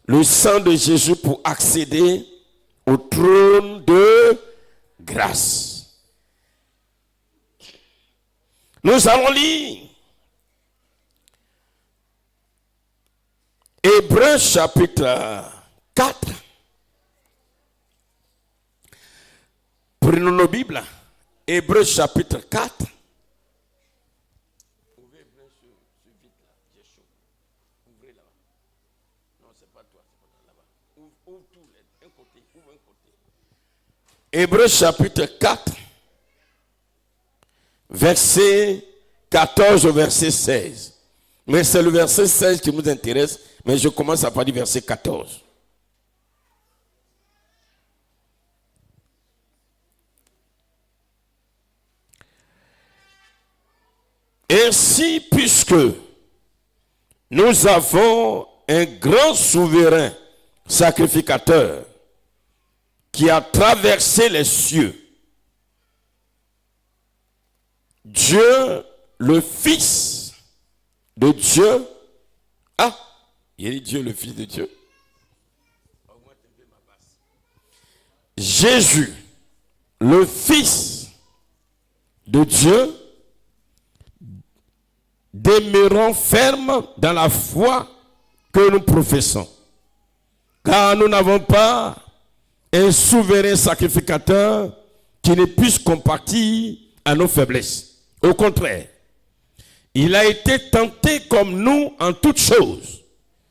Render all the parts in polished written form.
le sang de Jésus pour accéder au trône de grâce. Nous allons lire Hébreux chapitre 4. Prenons nos Bibles. Hébreux chapitre 4. Ouvrez vite là, j'ai chaud. Ouvrez là-bas. Non, c'est pas toi, c'est pas là-bas. Ouvre tout, un côté, ouvre un côté. Hébreux chapitre 4, verset 14 au verset 16. Mais c'est le verset 16 qui nous intéresse, mais je commence à parler du verset 14. Ainsi, puisque nous avons un grand souverain sacrificateur qui a traversé les cieux, Dieu, le Fils de Dieu, il dit Dieu, le Fils de Dieu, Jésus, le Fils de Dieu, demeurons fermes dans la foi que nous professons. Car nous n'avons pas un souverain sacrificateur qui ne puisse compatir à nos faiblesses. Au contraire, il a été tenté comme nous en toutes choses,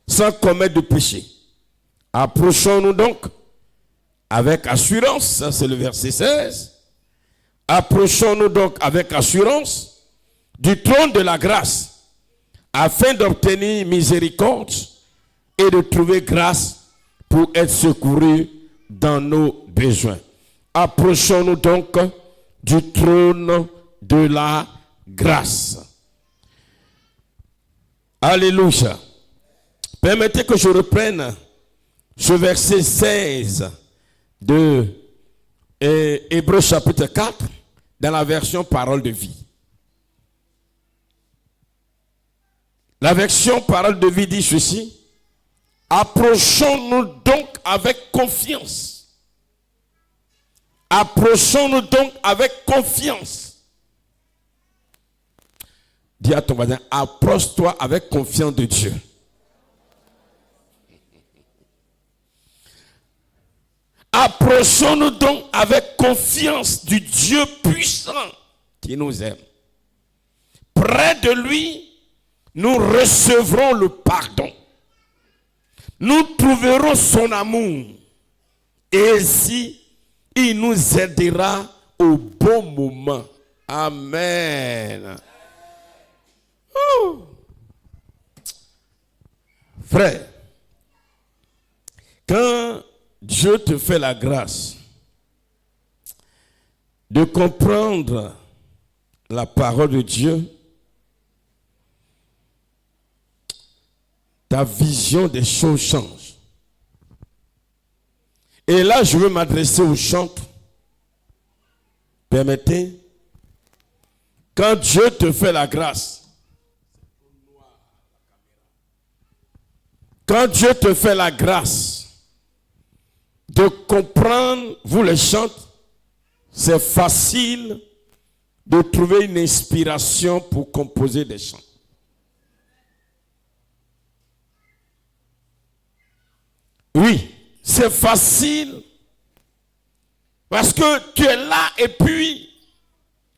sans commettre de péché. Approchons-nous donc avec assurance, ça c'est le verset 16, approchons-nous donc avec assurance du trône de la grâce, afin d'obtenir miséricorde et de trouver grâce pour être secourus dans nos besoins. Approchons-nous donc du trône de la grâce. Alléluia. Permettez que je reprenne ce verset 16 de Hébreux chapitre 4 dans la version Parole de vie. La version Parole de vie dit ceci: approchons-nous donc avec confiance. Approchons-nous donc avec confiance. Dis à ton voisin, approche-toi avec confiance de Dieu. Approchons-nous donc avec confiance du Dieu puissant qui nous aime. Près de lui, nous recevrons le pardon. Nous trouverons son amour. Et ainsi, il nous aidera au bon moment. Amen. Frère, quand Dieu te fait la grâce de comprendre la parole de Dieu, ta vision des choses change. Et là, je veux m'adresser aux chantres. Permettez, quand Dieu te fait la grâce, quand Dieu te fait la grâce de comprendre, vous les chantres, c'est facile de trouver une inspiration pour composer des chants. Oui, c'est facile parce que tu es là et puis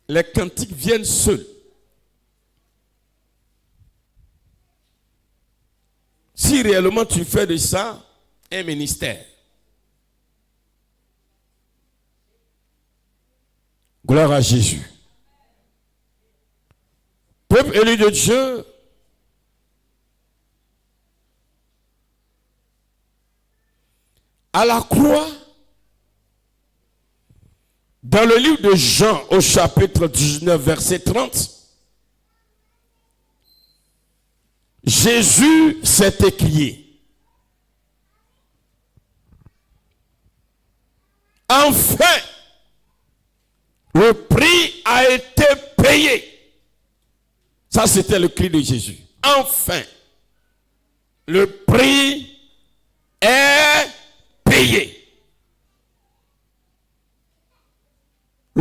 les cantiques viennent seuls. Si réellement tu fais de ça un ministère, gloire à Jésus. Peuple élu de Dieu, à la croix, dans le livre de Jean au chapitre 19, verset 30, Jésus s'est écrié: enfin, le prix a été payé. Ça, c'était le cri de Jésus. Enfin, le prix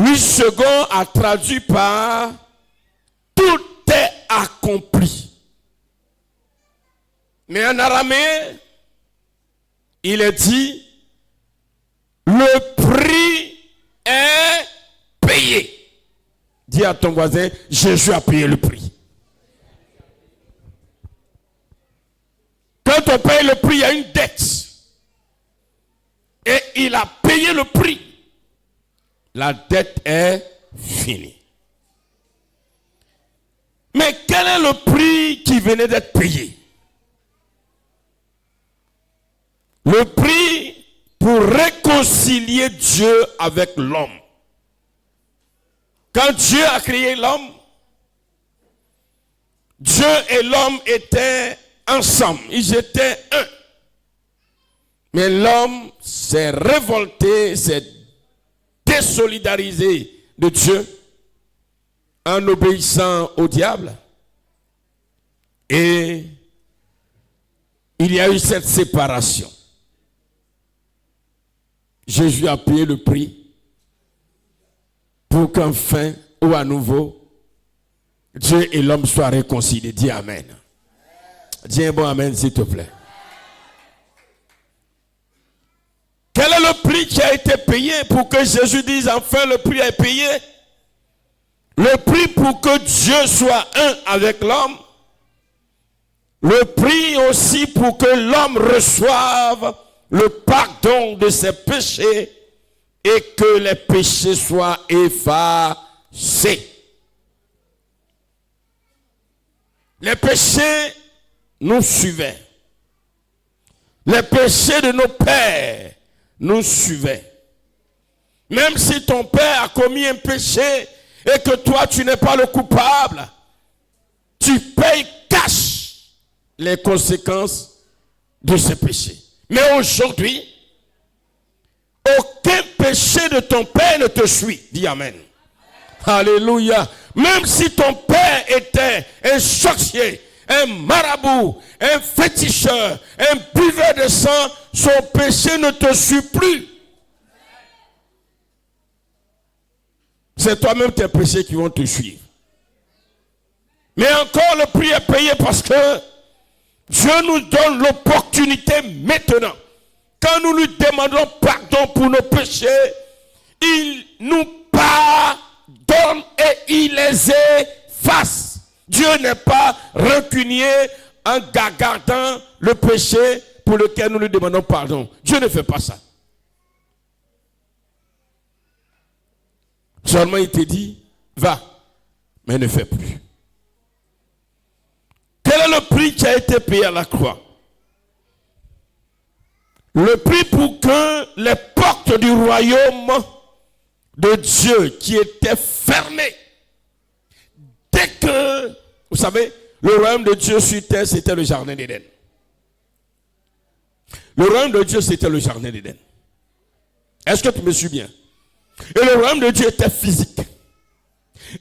Louis II a traduit par tout est accompli. Mais en araméen, il est dit le prix est payé. Dis à ton voisin, Jésus a payé le prix. Quand on paye le prix, il y a une dette. Et il a payé le prix. La dette est finie. Mais quel est le prix qui venait d'être payé? Le prix pour réconcilier Dieu avec l'homme. Quand Dieu a créé l'homme, Dieu et l'homme étaient ensemble. Ils étaient un. Mais l'homme s'est révolté, s'est désolidarisé de Dieu en obéissant au diable. Et il y a eu cette séparation. Jésus a payé le prix pour qu'enfin ou à nouveau, Dieu et l'homme soient réconciliés. Dis Amen. Dis un bon Amen s'il te plaît. Quel est le prix qui a été payé pour que Jésus dise enfin le prix est payé? Le prix pour que Dieu soit un avec l'homme. Le prix aussi pour que l'homme reçoive le pardon de ses péchés et que les péchés soient effacés. Les péchés nous suivaient. Les péchés de nos pères nous suivaient. Même si ton père a commis un péché et que toi tu n'es pas le coupable, tu payes cash les conséquences de ce péché. Mais aujourd'hui, aucun péché de ton père ne te suit. Dis Amen. Alléluia. Même si ton père était un sorcier, un marabout, un féticheur, un buveur de sang, son péché ne te suit plus. C'est toi-même tes péchés qui vont te suivre. Mais encore le prix est payé parce que Dieu nous donne l'opportunité maintenant. Quand nous lui demandons pardon pour nos péchés, il nous pardonne et il les efface. Dieu n'est pas rancunier en gardant le péché pour lequel nous lui demandons pardon. Dieu ne fait pas ça. Seulement il te dit, va, mais ne fais plus. Quel est le prix qui a été payé à la croix? Le prix pour que les portes du royaume de Dieu qui étaient fermées, dès que, vous savez, le royaume de Dieu sur terre, c'était le jardin d'Éden. Le royaume de Dieu, c'était le jardin d'Éden. Est-ce que tu me suis bien? Et le royaume de Dieu était physique.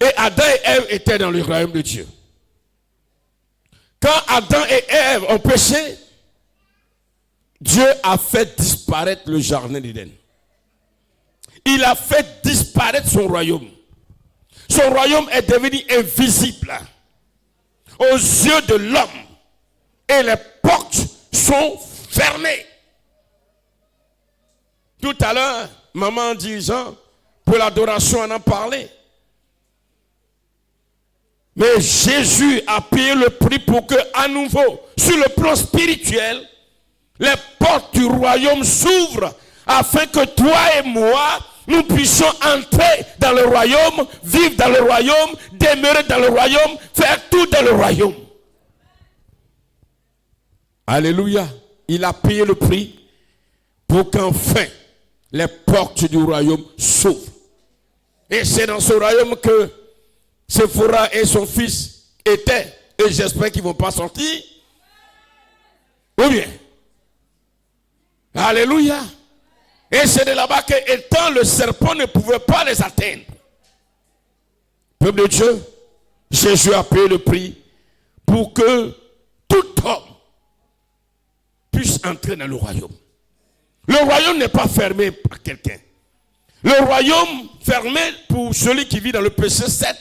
Et Adam et Ève étaient dans le royaume de Dieu. Quand Adam et Ève ont péché, Dieu a fait disparaître le jardin d'Éden. Il a fait disparaître son royaume. Son royaume est devenu invisible aux yeux de l'homme. Et les portes sont fermées. Tout à l'heure, maman disant, pour l'adoration, on en parlait. Mais Jésus a payé le prix pour que, à nouveau, sur le plan spirituel, les portes du royaume s'ouvrent afin que toi et moi, nous puissions entrer dans le royaume, vivre dans le royaume, demeurer dans le royaume, faire tout dans le royaume. Alléluia. Il a payé le prix pour qu'enfin les portes du royaume s'ouvrent. Et c'est dans ce royaume que Séphora et son fils étaient. Et j'espère qu'ils ne vont pas sortir. Ou bien. Alléluia. Et c'est de là-bas qu'étant le serpent ne pouvait pas les atteindre. Peuple de Dieu, Jésus a payé le prix pour que tout homme puisse entrer dans le royaume. Le royaume n'est pas fermé par quelqu'un. Le royaume fermé pour celui qui vit dans le péché, 7.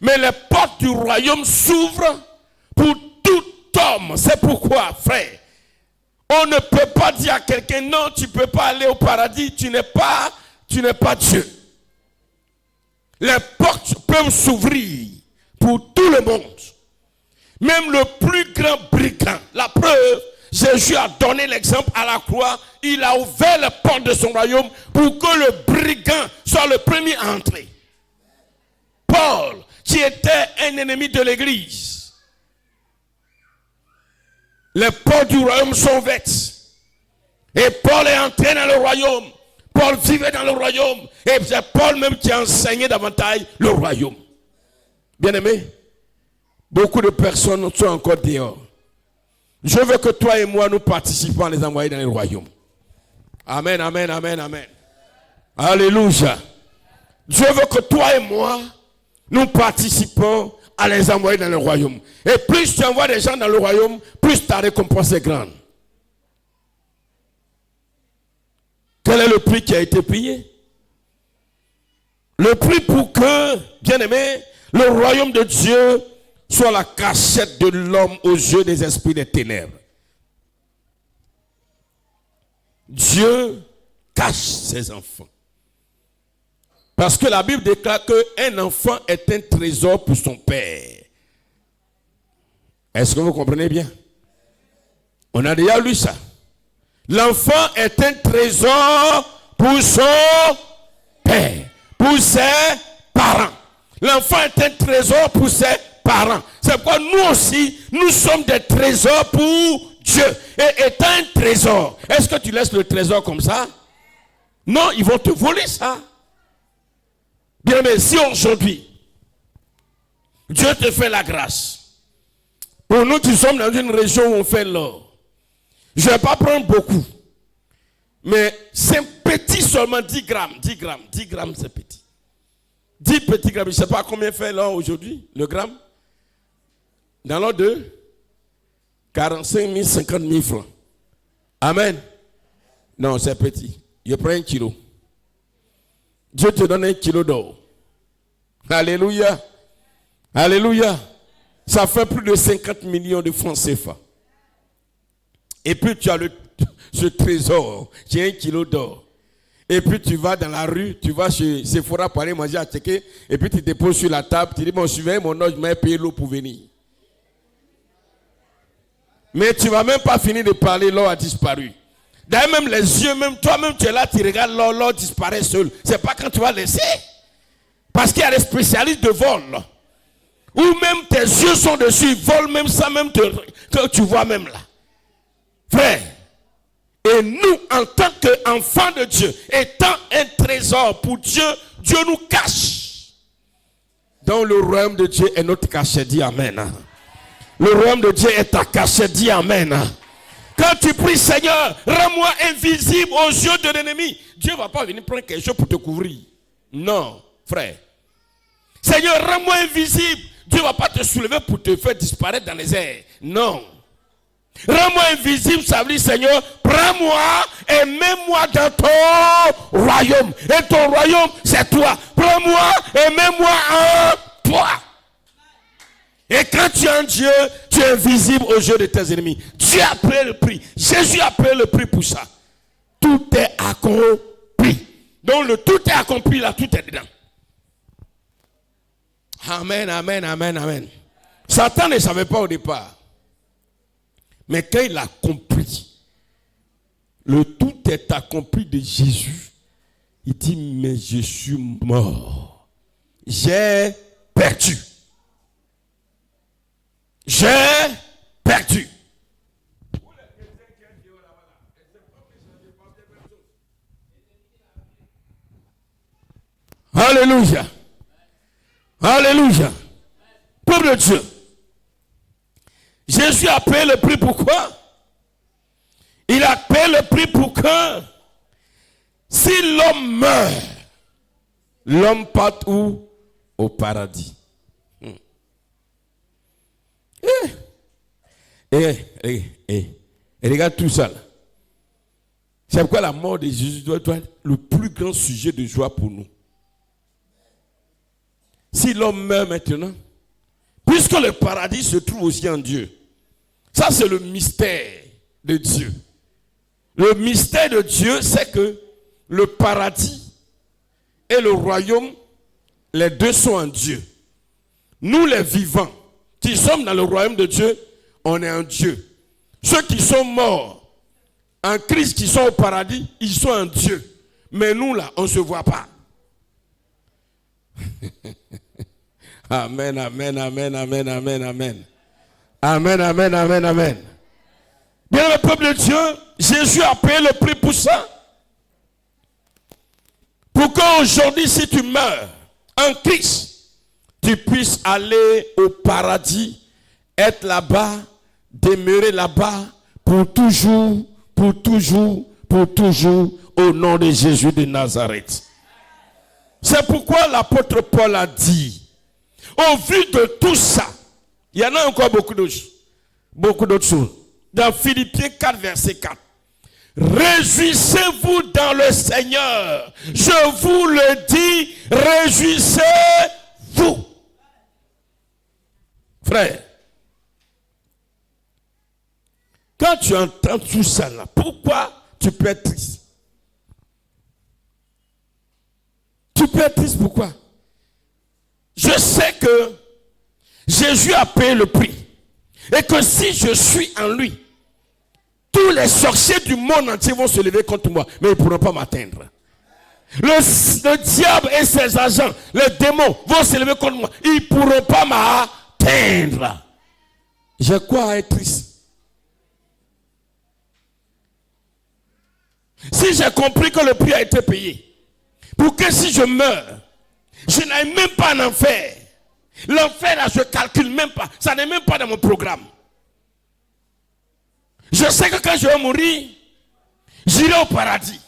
Mais les portes du royaume s'ouvrent pour tout homme. C'est pourquoi, frère, on ne peut pas dire à quelqu'un, non, tu ne peux pas aller au paradis, tu n'es pas Dieu. Les portes peuvent s'ouvrir pour tout le monde. Même le plus grand brigand. La preuve, Jésus a donné l'exemple à la croix. Il a ouvert les portes de son royaume pour que le brigand soit le premier à entrer. Paul, qui était un ennemi de l'église. Les portes du royaume sont ouvertes. Et Paul est entré dans le royaume. Paul vivait dans le royaume. Et c'est Paul même qui a enseigné davantage le royaume. Bien-aimés, beaucoup de personnes sont encore dehors. Je veux que toi et moi, nous participons à les envoyer dans le royaume. Amen, amen, amen, amen. Alléluia. Je veux que toi et moi, nous participons à les envoyer dans le royaume. Et plus tu envoies des gens dans le royaume, plus ta récompense est grande. Quel est le prix qui a été payé? Le prix pour que, bien-aimé, le royaume de Dieu soit la cachette de l'homme aux yeux des esprits des ténèbres. Dieu cache ses enfants. Parce que la Bible déclare qu'un enfant est un trésor pour son père. Est-ce que vous comprenez bien? On a déjà lu ça. L'enfant est un trésor pour son père, pour ses parents. L'enfant est un trésor pour ses parents. C'est pourquoi nous aussi, nous sommes des trésors pour Dieu. Et étant un trésor, est-ce que tu laisses le trésor comme ça? Non, ils vont te voler ça. Bien, mais si aujourd'hui, Dieu te fait la grâce, pour nous qui sommes dans une région où on fait l'or, je ne vais pas prendre beaucoup, mais c'est petit seulement, 10 grammes, 10 grammes, 10 grammes c'est petit. 10 petits grammes, je ne sais pas combien fait l'or aujourd'hui, le gramme. Dans l'ordre de 45 000, 50 000 francs. Amen. Non, c'est petit. Je prends 1 kilo. Dieu te donne 1 kilo d'or. Alléluia. Alléluia. Ça fait plus de 50 millions de francs CFA. Et puis tu as ce trésor, qui est 1 kilo d'or. Et puis tu vas dans la rue, tu vas chez Sephora pour aller manger à checker. Et puis tu te poses sur la table, tu dis, bon, je vais mon or, je m'ai payé l'eau pour venir. Mais tu ne vas même pas finir de parler, l'or a disparu. D'ailleurs, même les yeux, même toi-même, tu es là, tu regardes l'or, l'or disparaît seul. Ce n'est pas quand tu vas laisser. Parce qu'il y a des spécialistes de vol. Ou même tes yeux sont dessus, ils volent même ça, même que tu vois même là. Frère, et nous, en tant qu'enfants de Dieu, étant un trésor pour Dieu, Dieu nous cache. Donc le royaume de Dieu est notre cachet, dis Amen. Le royaume de Dieu est ta cachette, dis Amen. Quand tu pries, Seigneur, rends-moi invisible aux yeux de l'ennemi. Dieu ne va pas venir prendre quelque chose pour te couvrir. Non, frère. Seigneur, rends-moi invisible. Dieu ne va pas te soulever pour te faire disparaître dans les airs. Non. Rends-moi invisible, ça veut dire, Seigneur, prends-moi et mets-moi dans ton royaume. Et ton royaume, c'est toi. Prends-moi et mets-moi en toi. Et quand tu es en Dieu, tu es invisible aux yeux de tes ennemis. Dieu a payé le prix. Jésus a payé le prix pour ça. Tout est accompli. Donc le tout est accompli là, tout est dedans. Amen, amen, amen, amen. Satan ne savait pas au départ. Mais quand il a compris, le tout est accompli de Jésus, il dit, mais je suis mort. J'ai perdu. J'ai perdu. Alléluia. Alléluia. Peuple de Dieu. Jésus a payé le prix pourquoi? Il a payé le prix pour que si l'homme meurt, l'homme part où? Au paradis. Et regarde tout ça là. C'est pourquoi la mort de Jésus doit être le plus grand sujet de joie pour nous. Si l'homme meurt maintenant, puisque le paradis se trouve aussi en Dieu, ça c'est le mystère de Dieu. Le mystère de Dieu, c'est que le paradis et le royaume, les deux sont en Dieu. Nous les vivants, qui sommes dans le royaume de Dieu, on est en Dieu. Ceux qui sont morts en Christ, qui sont au paradis, ils sont en Dieu. Mais nous là, on ne se voit pas. Amen, amen, amen, amen, amen, amen. Amen, amen, amen, amen. Bien le peuple de Dieu, Jésus a payé le prix pour ça. Pour qu'aujourd'hui, si tu meurs en Christ, tu puisses aller au paradis, être là-bas, demeurer là-bas pour toujours, pour toujours, pour toujours, au nom de Jésus de Nazareth. C'est pourquoi l'apôtre Paul a dit, au vu de tout ça, il y en a encore beaucoup d'autres choses. Dans Philippiens 4, verset 4. Réjouissez-vous dans le Seigneur. Je vous le dis, réjouissez-vous. Frère, quand tu entends tout ça là, pourquoi tu peux être triste? Tu peux être triste pourquoi? Je sais que Jésus a payé le prix. Et que si je suis en lui, tous les sorciers du monde entier vont se lever contre moi. Mais ils ne pourront pas m'atteindre. Le diable et ses agents, les démons vont se lever contre moi. Ils ne pourront pas m'atteindre. J'ai quoi à être triste? Si j'ai compris que le prix a été payé, pour que si je meurs, je n'aille même pas en enfer. L'enfer, là, je ne calcule même pas. Ça n'est même pas dans mon programme. Je sais que quand je vais mourir, j'irai au paradis.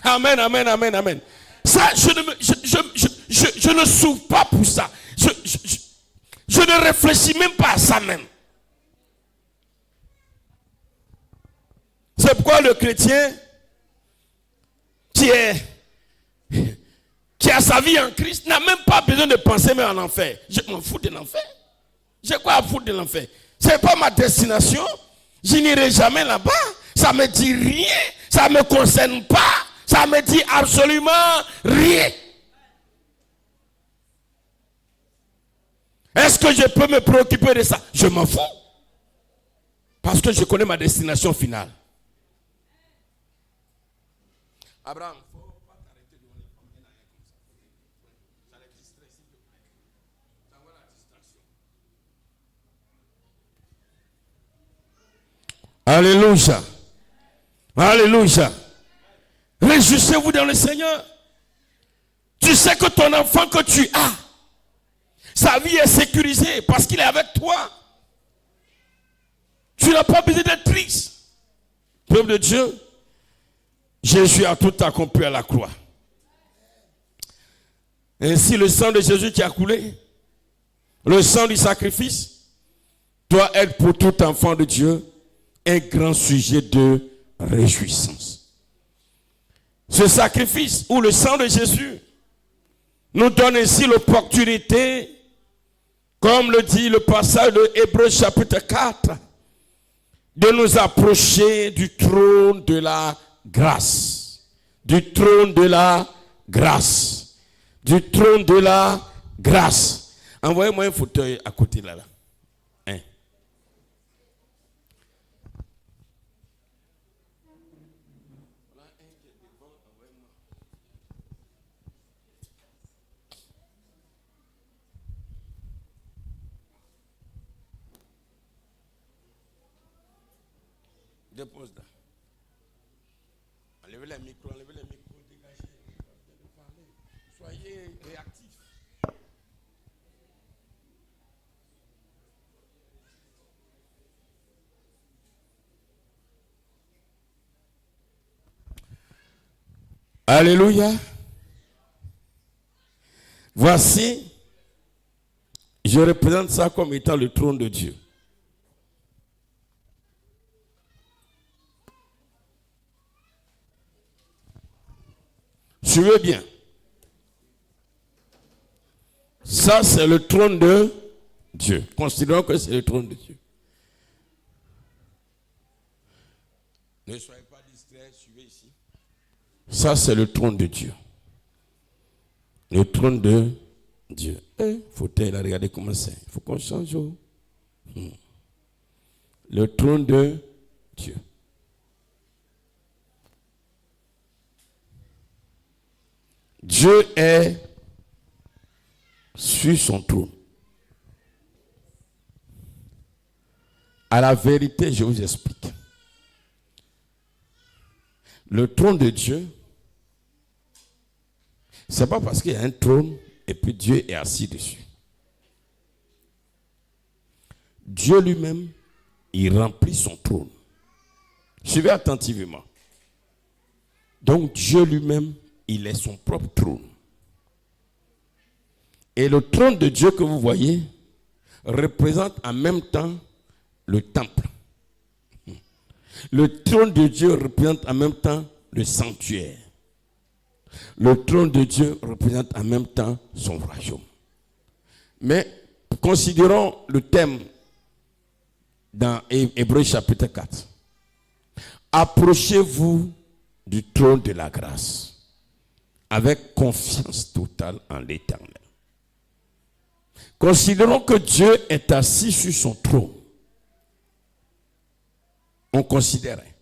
Amen, amen, amen, amen. Ça, je ne souffre pas pour ça. Je ne réfléchis même pas à ça même. C'est pourquoi le chrétien qui a sa vie en Christ n'a même pas besoin de penser même en enfer. Je m'en fous de l'enfer. J'ai quoi à foutre de l'enfer? Ce n'est pas ma destination. Je n'irai jamais là-bas. Ça ne me dit rien. Ça ne me concerne pas. Ça ne me dit absolument rien. Est-ce que je peux me préoccuper de ça? Je m'en fous. Parce que je connais ma destination finale. Abraham. Alléluia. Alléluia. Réjouissez-vous dans le Seigneur. Tu sais que ton enfant que tu as, sa vie est sécurisée parce qu'il est avec toi. Tu n'as pas besoin d'être triste. Peuple de Dieu, Jésus a tout accompli à la croix. Ainsi, le sang de Jésus qui a coulé, le sang du sacrifice, doit être pour tout enfant de Dieu un grand sujet de réjouissance. Ce sacrifice ou le sang de Jésus nous donne ainsi l'opportunité, comme le dit le passage de Hébreux chapitre 4, de nous approcher du trône de la grâce. Du trône de la grâce. Du trône de la grâce. Envoyez-moi un fauteuil à côté là. Dépose là. Enlevez les micros, dégagez. Soyez réactifs. Alléluia. Voici, je représente ça comme étant le trône de Dieu. Suivez bien. Ça, c'est le trône de Dieu. Considérons que c'est le trône de Dieu. Ne soyez pas distraits, suivez ici. Ça, c'est le trône de Dieu. Le trône de Dieu. Fauteuil, là, regardez comment c'est. Il faut qu'on change. Le trône de Dieu. Dieu est sur son trône. À la vérité, je vous explique. Le trône de Dieu, c'est pas parce qu'il y a un trône et puis Dieu est assis dessus. Dieu lui-même, il remplit son trône. Suivez attentivement. Donc Dieu lui-même, il est son propre trône. Et le trône de Dieu que vous voyez représente en même temps le temple. Le trône de Dieu représente en même temps le sanctuaire. Le trône de Dieu représente en même temps son royaume. Mais considérons le thème dans Hébreux chapitre 4. Approchez-vous du trône de la grâce avec confiance totale en l'Éternel. Considérons que Dieu est assis sur son trône. On considérait.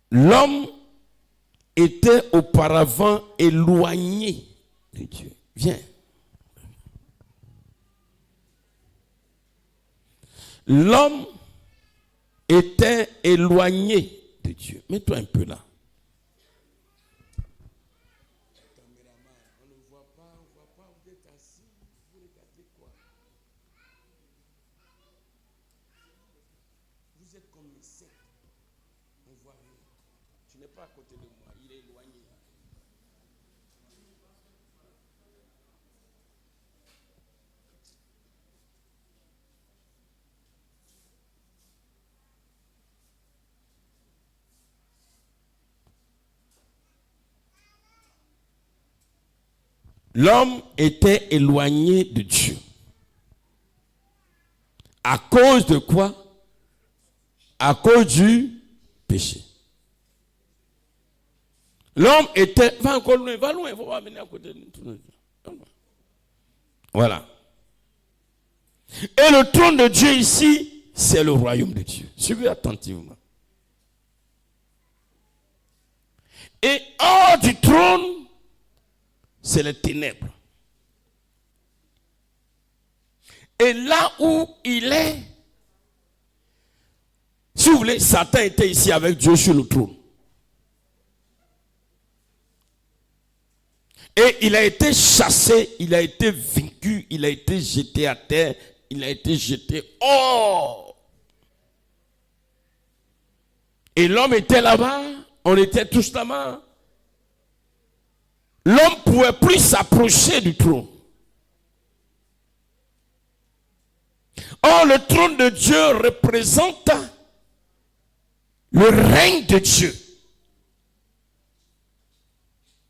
L'homme était auparavant éloigné de Dieu. Viens. L'homme était éloigné de Dieu. Mets-toi un peu là. On ne voit pas, vous êtes assis, vous regardez quoi? Vous êtes comme une secte. On ne voit rien. Tu n'es pas à côté de moi, il est éloigné. L'homme était éloigné de Dieu. À cause de quoi? À cause du péché. L'homme était... Va encore loin, va loin, il ne faut pas venir à côté de nous. Voilà. Et le trône de Dieu ici, c'est le royaume de Dieu. Suivez attentivement. Et hors du trône, c'est les ténèbres. Et là où il est, si vous voulez, Satan était ici avec Dieu sur le trône. Et il a été chassé, il a été vaincu, il a été jeté à terre, il a été jeté hors. Et l'homme était là-bas, on était tous là-bas. L'homme ne pouvait plus s'approcher du trône. Or, le trône de Dieu représente le règne de Dieu.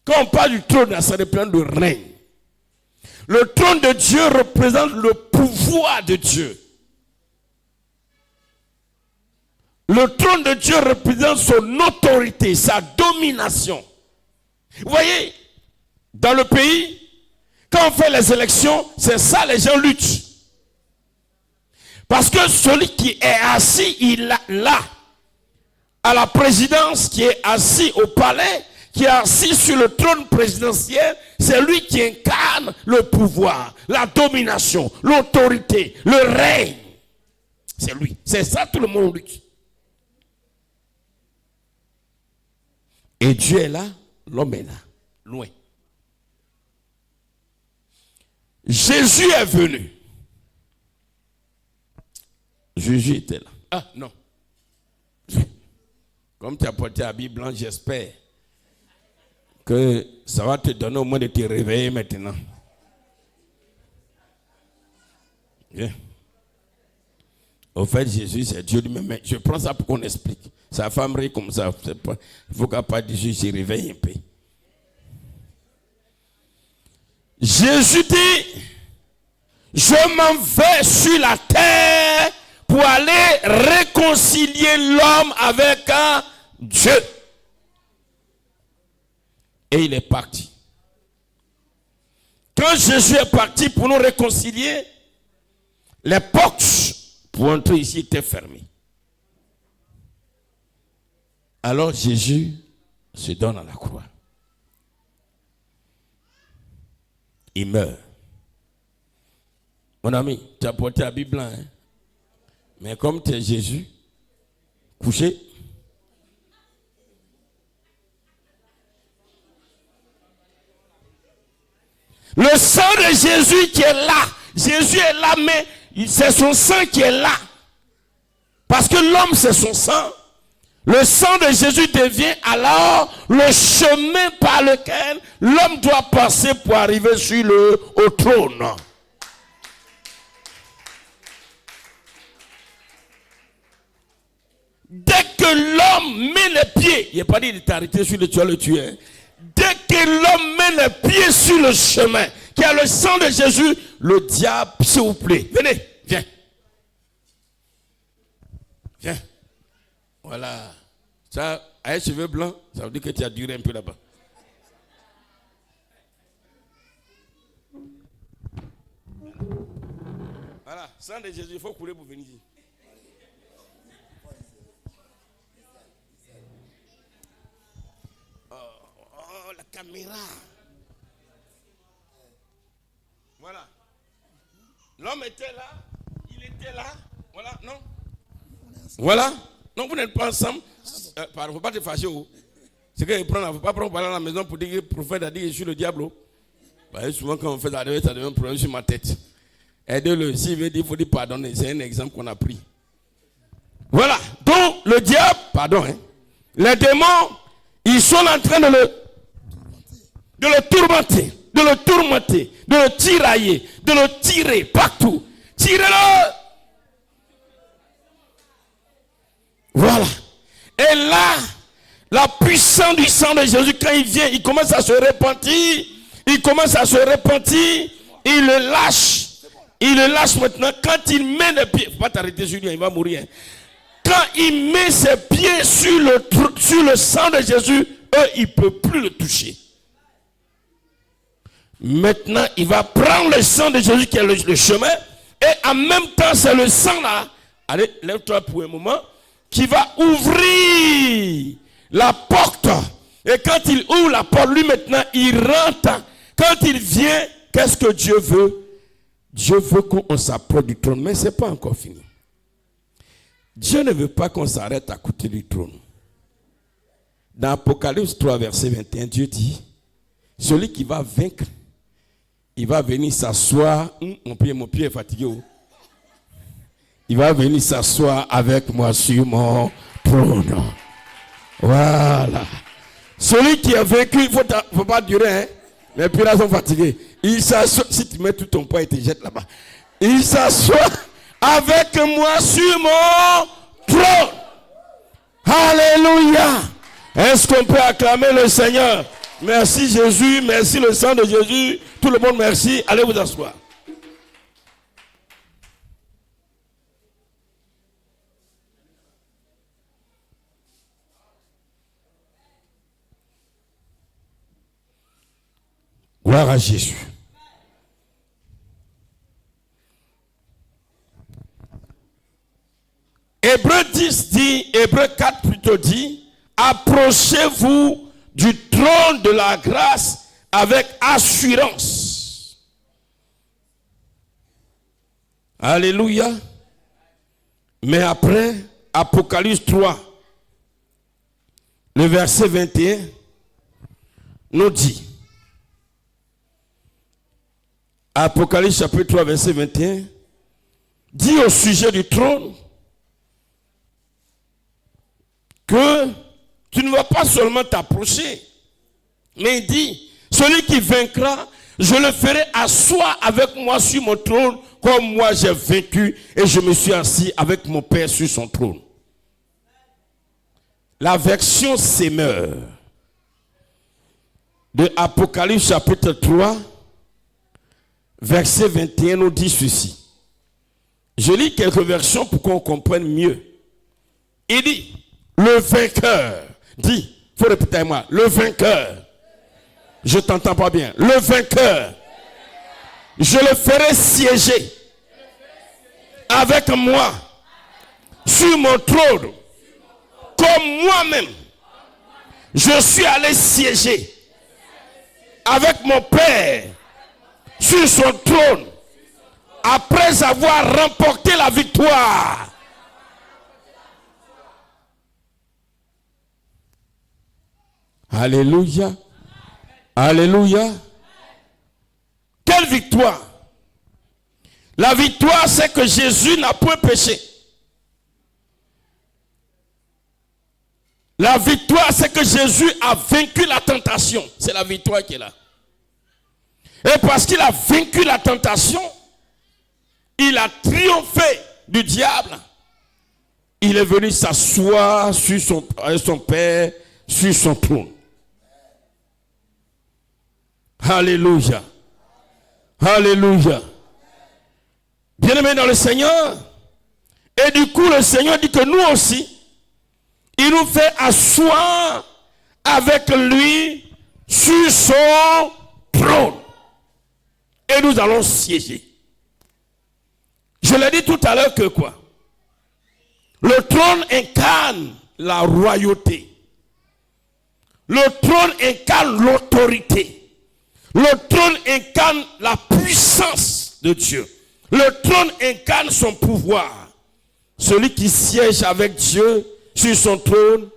Quand on parle du trône, ça représente le règne. Le trône de Dieu représente le pouvoir de Dieu. Le trône de Dieu représente son autorité, sa domination. Vous voyez, dans le pays, quand on fait les élections, c'est ça, les gens luttent. Parce que celui qui est assis, il est là, à la présidence, qui est assis au palais, qui est assis sur le trône présidentiel, c'est lui qui incarne le pouvoir, la domination, l'autorité, le règne. C'est lui. C'est ça, tout le monde lutte. Et Dieu est là, l'homme est là, loin. Jésus est venu. Jésus était là. Ah non. Comme tu as porté la Bible blanche, j'espère que ça va te donner au moins de te réveiller maintenant. Bien. Au fait, Jésus, c'est Dieu lui-même. Mais je prends ça pour qu'on explique. Sa femme rit comme ça. Il faut qu'elle pas dire, je réveille un peu. Jésus dit, je m'en vais sur la terre pour aller réconcilier l'homme avec Dieu. Et il est parti. Quand Jésus est parti pour nous réconcilier, les portes pour entrer ici étaient fermées. Alors Jésus se donne à la croix. Il meurt. Mon ami, tu as porté la Bible là, hein? Mais comme tu es Jésus, couché. Le sang de Jésus qui est là. Jésus est là, mais c'est son sang qui est là. Parce que l'homme, c'est son sang. Le sang de Jésus devient alors le chemin par lequel l'homme doit passer pour arriver au trône. Dès que l'homme met les pieds, il n'est pas dit de t'arrêter sur le tueur, le tueur. Dès que l'homme met les pieds sur le chemin, qui a le sang de Jésus, le diable, s'il vous plaît, venez, viens. Viens. Voilà. Ça, avec cheveux blancs, ça veut dire que tu as duré un peu là-bas. Voilà, sang de Jésus, il faut courir pour venir ici. Oh, la caméra. Voilà. L'homme était là, il était là. Voilà, non? Voilà. Non, vous n'êtes pas ensemble. Il ne faut pas te fâcher. C'est qu'il ne faut pas prendre à la maison pour dire que le prophète a dit que je suis le diable. Souvent, quand on fait ça devient un problème sur ma tête. Aidez-le. S'il veut dire, il faut dire pardonner. C'est un exemple qu'on a pris. Voilà. Donc, le diable, les démons, ils sont en train de le tourmenter, de le tirailler, de le tirer partout. Tirez-le! Voilà. Et là, la puissance du sang de Jésus, quand il vient, il commence à se repentir. Il le lâche. Il le lâche maintenant. Quand il met les pieds, il ne faut pas t'arrêter sur lui, il va mourir. Quand il met ses pieds sur le sang de Jésus, eux, ils ne peuvent plus le toucher. Maintenant, il va prendre le sang de Jésus qui est le chemin. Et en même temps, c'est le sang là. Allez, lève-toi pour un moment. Qui va ouvrir la porte. Et quand il ouvre la porte, lui maintenant, il rentre. Quand il vient, qu'est-ce que Dieu veut? Dieu veut qu'on s'approche du trône, mais ce n'est pas encore fini. Dieu ne veut pas qu'on s'arrête à côté du trône. Dans Apocalypse 3, verset 21, Dieu dit, celui qui va vaincre, il va venir s'asseoir. Mon pied est fatigué. Il va venir s'asseoir avec moi sur mon trône. Voilà. Celui qui a vaincu, il ne faut pas durer. Hein? Les pirates sont fatigués. Il s'assoit. Si tu mets tout ton poids et te jettes là-bas. Il s'assoit avec moi sur mon trône. Alléluia. Est-ce qu'on peut acclamer le Seigneur? Merci Jésus. Merci le sang de Jésus. Tout le monde merci. Allez vous asseoir. Gloire à Jésus. Hébreux 10 dit, Hébreux 4 plutôt dit, approchez-vous du trône de la grâce avec assurance. Alléluia. Mais après, Apocalypse 3, le verset 21, nous dit, Apocalypse chapitre 3, verset 21, dit au sujet du trône que tu ne vas pas seulement t'approcher, mais il dit, celui qui vaincra, je le ferai asseoir avec moi sur mon trône, comme moi j'ai vaincu et je me suis assis avec mon Père sur son trône. La version Semeur de Apocalypse chapitre 3, verset 21 nous dit ceci. Je lis quelques versions pour qu'on comprenne mieux. Il dit, le vainqueur, dit, il faut répéter avec moi, le vainqueur, je t'entends pas bien, le vainqueur, je le ferai siéger avec moi sur mon trône, comme moi-même, je suis allé siéger avec mon Père sur son trône, après avoir remporté la victoire. Alléluia. Alléluia. Quelle victoire? La victoire, c'est que Jésus n'a point péché. La victoire, c'est que Jésus a vaincu la tentation. C'est la victoire qui est là. Et parce qu'il a vaincu la tentation, il a triomphé du diable. Il est venu s'asseoir sur son Père, sur son trône. Alléluia. Alléluia. Bien-aimés dans le Seigneur. Et du coup, le Seigneur dit que nous aussi, il nous fait asseoir avec lui sur son trône. Et nous allons siéger. Je l'ai dit tout à l'heure que quoi? Le trône incarne la royauté. Le trône incarne l'autorité. Le trône incarne la puissance de Dieu. Le trône incarne son pouvoir. Celui qui siège avec Dieu sur son trône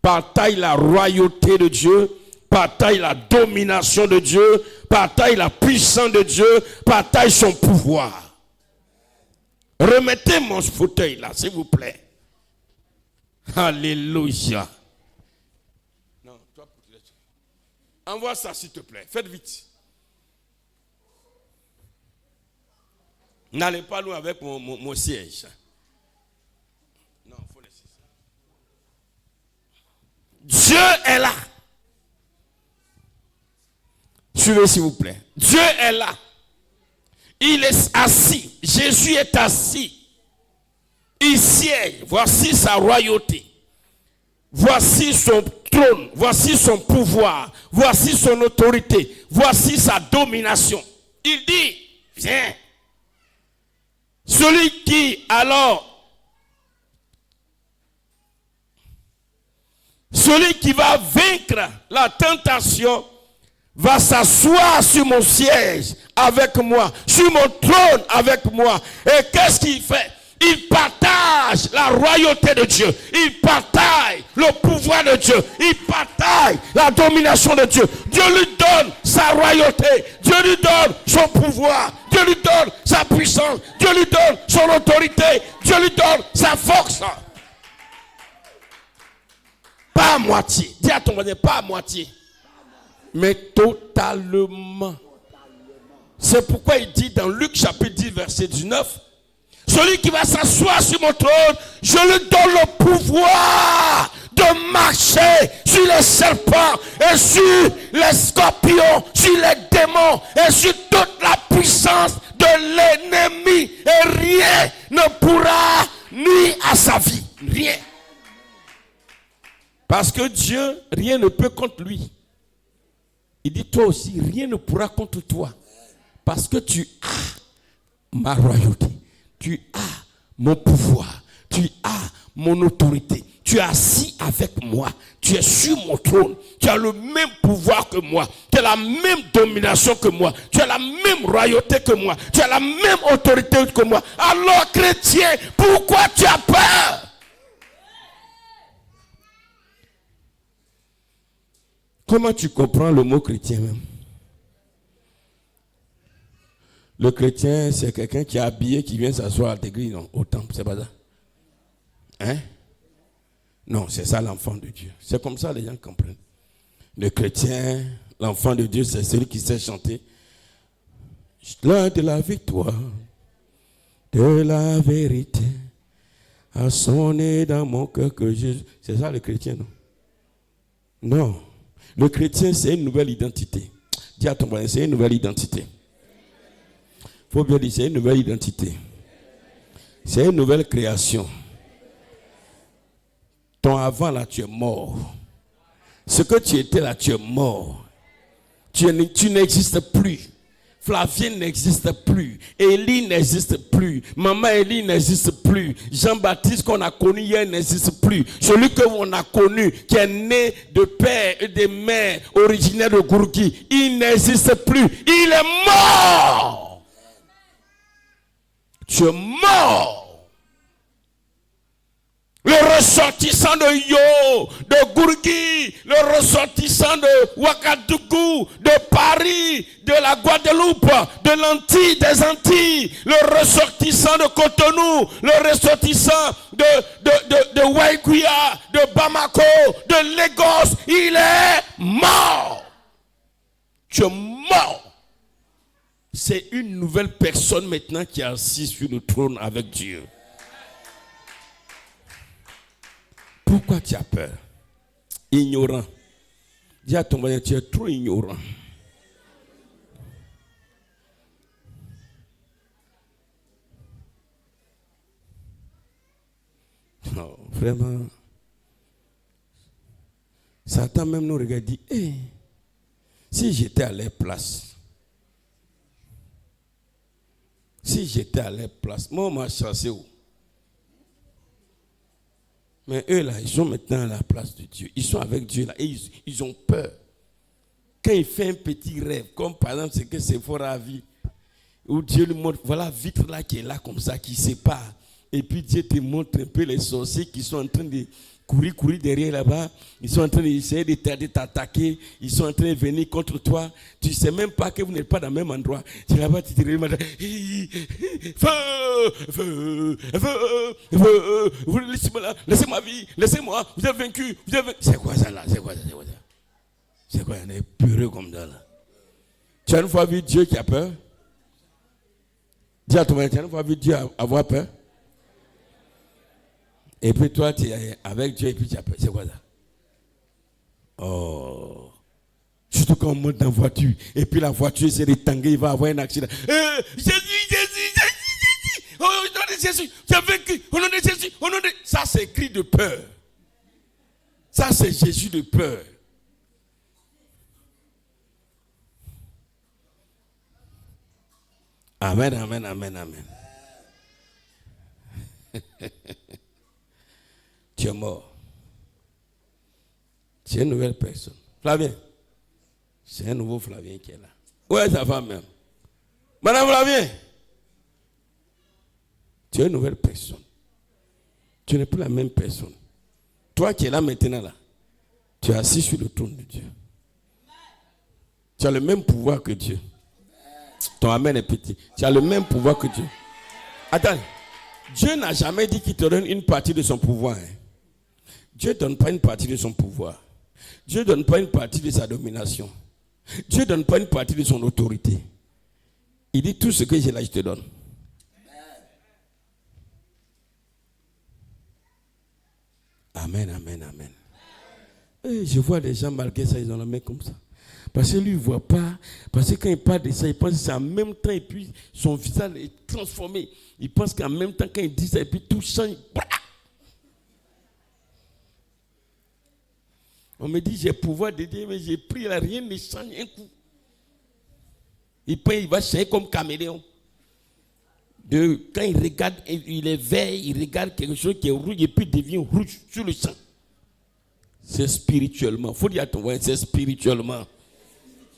partage la royauté de Dieu, partage la domination de Dieu, partage la puissance de Dieu, partage son pouvoir. Remettez mon fauteuil là, s'il vous plaît. Alléluia. Non, toi, envoie ça s'il te plaît. Faites vite. N'allez pas loin avec mon siège. Non, il faut laisser ça. Dieu est là. Suivez s'il vous plaît. Dieu est là. Il est assis. Jésus est assis. Il siège. Voici sa royauté. Voici son trône. Voici son pouvoir. Voici son autorité. Voici sa domination. Il dit, viens. Celui qui va vaincre la tentation va s'asseoir sur mon siège avec moi, sur mon trône avec moi. Et qu'est-ce qu'il fait? Il partage la royauté de Dieu. Il partage le pouvoir de Dieu. Il partage la domination de Dieu. Dieu lui donne sa royauté. Dieu lui donne son pouvoir. Dieu lui donne sa puissance. Dieu lui donne son autorité. Dieu lui donne sa force. Pas à moitié. Dis à ton voisin, pas à moitié. Mais totalement. C'est pourquoi il dit dans Luc chapitre 10 verset 19, celui qui va s'asseoir sur mon trône, je lui donne le pouvoir de marcher sur les serpents et sur les scorpions, sur les démons et sur toute la puissance de l'ennemi. Et rien ne pourra nuire à sa vie. Rien. Parce que Dieu, rien ne peut contre lui. Il dit toi aussi, rien ne pourra contre toi. Parce que tu as ma royauté. Tu as mon pouvoir. Tu as mon autorité. Tu es assis avec moi. Tu es sur mon trône. Tu as le même pouvoir que moi. Tu as la même domination que moi. Tu as la même royauté que moi. Tu as la même autorité que moi. Alors, chrétien, pourquoi tu as peur? Comment tu comprends le mot chrétien même? Le chrétien, c'est quelqu'un qui est habillé, qui vient s'asseoir à l'église, non, au temple, c'est pas ça? Hein? Non, c'est ça l'enfant de Dieu. C'est comme ça les gens comprennent. Le chrétien, l'enfant de Dieu, c'est celui qui sait chanter. L'heure de la victoire, de la vérité, a sonné dans mon cœur que Jésus. C'est ça le chrétien, non? Non. Le chrétien, c'est une nouvelle identité. Dis à ton voisin, c'est une nouvelle identité. Il faut bien dire, c'est une nouvelle identité. C'est une nouvelle création. Ton avant, là, tu es mort. Ce que tu étais là, tu es mort. Tu n'existes plus. Flavien n'existe plus. Élie n'existe plus. Maman Élie n'existe plus. Jean-Baptiste qu'on a connu hier n'existe plus. Celui que l'on a connu, qui est né de père et de mère originaire de Gourgui, il n'existe plus. Il est mort. Tu es mort. Le ressortissant de Yo, de Gourgui, le ressortissant de Ouagadougou, de Paris, de la Guadeloupe, de l'Antille, des Antilles, le ressortissant de Cotonou, le ressortissant de Waiguia, de Bamako, de Lagos, il est mort. Tu es mort. C'est une nouvelle personne maintenant qui est assise sur le trône avec Dieu. Pourquoi tu as peur? Ignorant. Dis à ton voisin, tu es trop ignorant. Non, vraiment. Satan même nous regarde et dit, hey, si j'étais à leur place, moi, on m'a chassé où? Mais eux là, ils sont maintenant à la place de Dieu. Ils sont avec Dieu là et ils ont peur. Quand il fait un petit rêve, comme par exemple ce que Séphora a vu, où Dieu lui montre, voilà vitre là qui est là comme ça, qui sépare. Et puis Dieu te montre un peu les sorciers qui sont en train de courir derrière là-bas. Ils sont en train d'essayer de t'attaquer. Ils sont en train de venir contre toi. Tu ne sais même pas que vous n'êtes pas dans le même endroit. Tu es là-bas, tu te réveilles. Laissez-moi vie. Laissez-moi. Vous êtes vaincu. C'est quoi ça là? C'est quoi? Il y en a peureux comme ça là. Tu as une fois vu Dieu qui a peur? Dis à ton mari, tu as une fois vu Dieu avoir peur? Et puis toi, tu es avec Dieu et puis tu as peur. C'est quoi ça? Oh. Surtout quand on monte dans la voiture. Et puis la voiture s'est rétangée, il va avoir un accident. Jésus. Au nom de Jésus, tu as vaincu. Au nom de Jésus. Ça, c'est cri de peur. Ça, c'est Jésus de peur. Amen. Tu es mort. C'est une nouvelle personne. Flavien. C'est un nouveau Flavien qui est là. Où est sa femme même? Madame Flavien. Tu es une nouvelle personne. Tu n'es plus la même personne. Toi qui es là maintenant là, tu es assis sur le trône de Dieu. Tu as le même pouvoir que Dieu. Ton amen est petit. Tu as le même pouvoir que Dieu. Attends. Dieu n'a jamais dit qu'il te donne une partie de son pouvoir. Dieu ne donne pas une partie de son pouvoir. Dieu ne donne pas une partie de sa domination. Dieu ne donne pas une partie de son autorité. Il dit tout ce que j'ai là, je te donne. Amen. Et je vois des gens malgré ça, ils ont la main comme ça. Parce que lui, il ne voit pas. Parce que quand il parle de ça, il pense que c'est en même temps et puis son visage est transformé. Il pense qu'en même temps, quand il dit ça et puis tout change. On me dit, j'ai le pouvoir de Dieu, mais j'ai pris là, rien ne change un coup. Il va changer comme caméléon. Quand il regarde, il est vert, il regarde quelque chose qui est rouge et puis il devient rouge sur le sang. C'est spirituellement. Il faut dire à ton voisin, c'est spirituellement.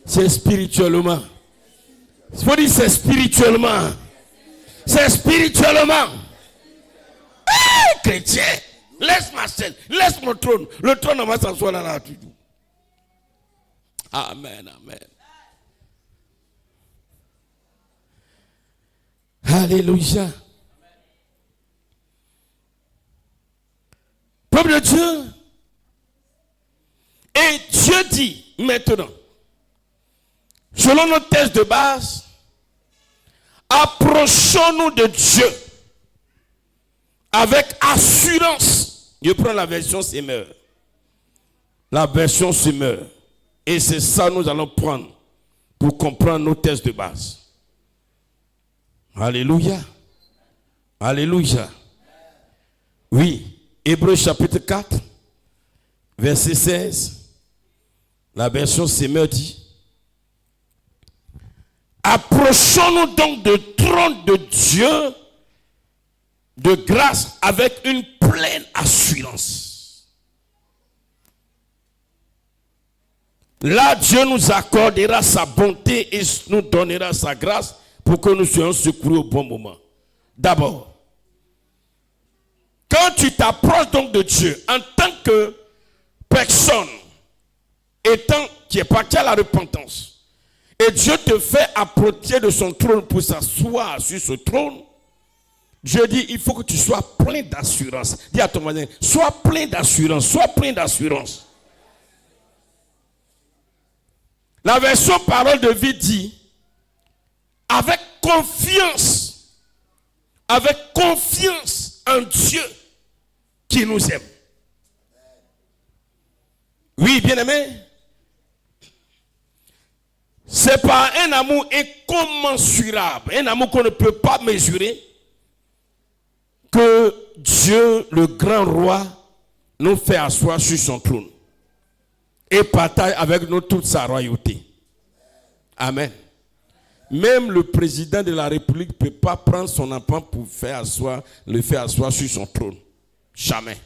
C'est spirituellement. Il faut dire c'est spirituellement. C'est spirituellement. Hey, chrétien, laisse ma scène, laisse mon trône. Le trône va s'asseoir là tout. Amen. Alléluia. Peuple de Dieu. Et Dieu dit maintenant, selon nos thèses de base, approchons-nous de Dieu avec assurance. Je prends la version Semeur. La version Semeur. Et c'est ça que nous allons prendre pour comprendre nos tests de base. Alléluia. Alléluia. Oui. Hébreux chapitre 4, verset 16. La version Semeur dit: approchons-nous donc du trône de Dieu de grâce avec une pleine assurance. Là, Dieu nous accordera sa bonté et nous donnera sa grâce pour que nous soyons secourus au bon moment. D'abord, quand tu t'approches donc de Dieu en tant que personne qui est partie à la repentance, et Dieu te fait approcher de son trône pour s'asseoir sur ce trône, Dieu dit, il faut que tu sois plein d'assurance. Dis à ton voisin, sois plein d'assurance, sois plein d'assurance. La version parole de vie dit, avec confiance en Dieu qui nous aime. Oui, bien-aimé, c'est par un amour incommensurable, un amour qu'on ne peut pas mesurer, que Dieu, le grand roi, nous fait asseoir sur son trône et partage avec nous toute sa royauté. Amen. Même le président de la République ne peut pas prendre son enfant pour le faire asseoir sur son trône. Jamais.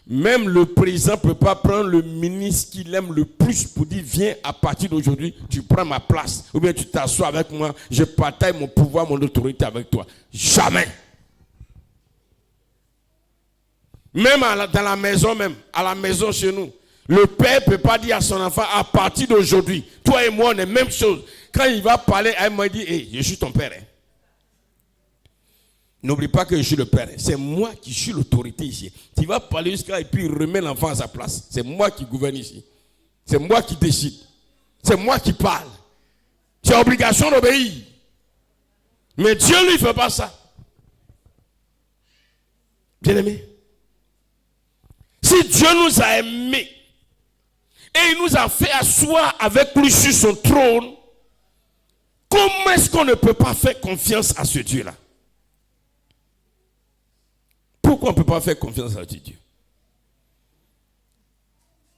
Même le président ne peut pas prendre le ministre qu'il aime le plus pour dire, viens, à partir d'aujourd'hui, tu prends ma place. Ou bien tu t'assois avec moi, je partage mon pouvoir, mon autorité avec toi. Jamais. Même dans la maison même, à la maison chez nous, le père ne peut pas dire à son enfant, à partir d'aujourd'hui, toi et moi, on est la même chose. Quand il va parler à moi, il dit, hey, je suis ton père. Hein. N'oublie pas que je suis le père. C'est moi qui suis l'autorité ici. Tu vas parler jusqu'à et puis il remet l'enfant à sa place. C'est moi qui gouverne ici. C'est moi qui décide. C'est moi qui parle. J'ai obligation d'obéir. Mais Dieu, lui, ne fait pas ça. Bien-aimé. Si Dieu nous a aimés et il nous a fait asseoir avec lui sur son trône, comment est-ce qu'on ne peut pas faire confiance à ce Dieu-là? Pourquoi on ne peut pas faire confiance à Dieu?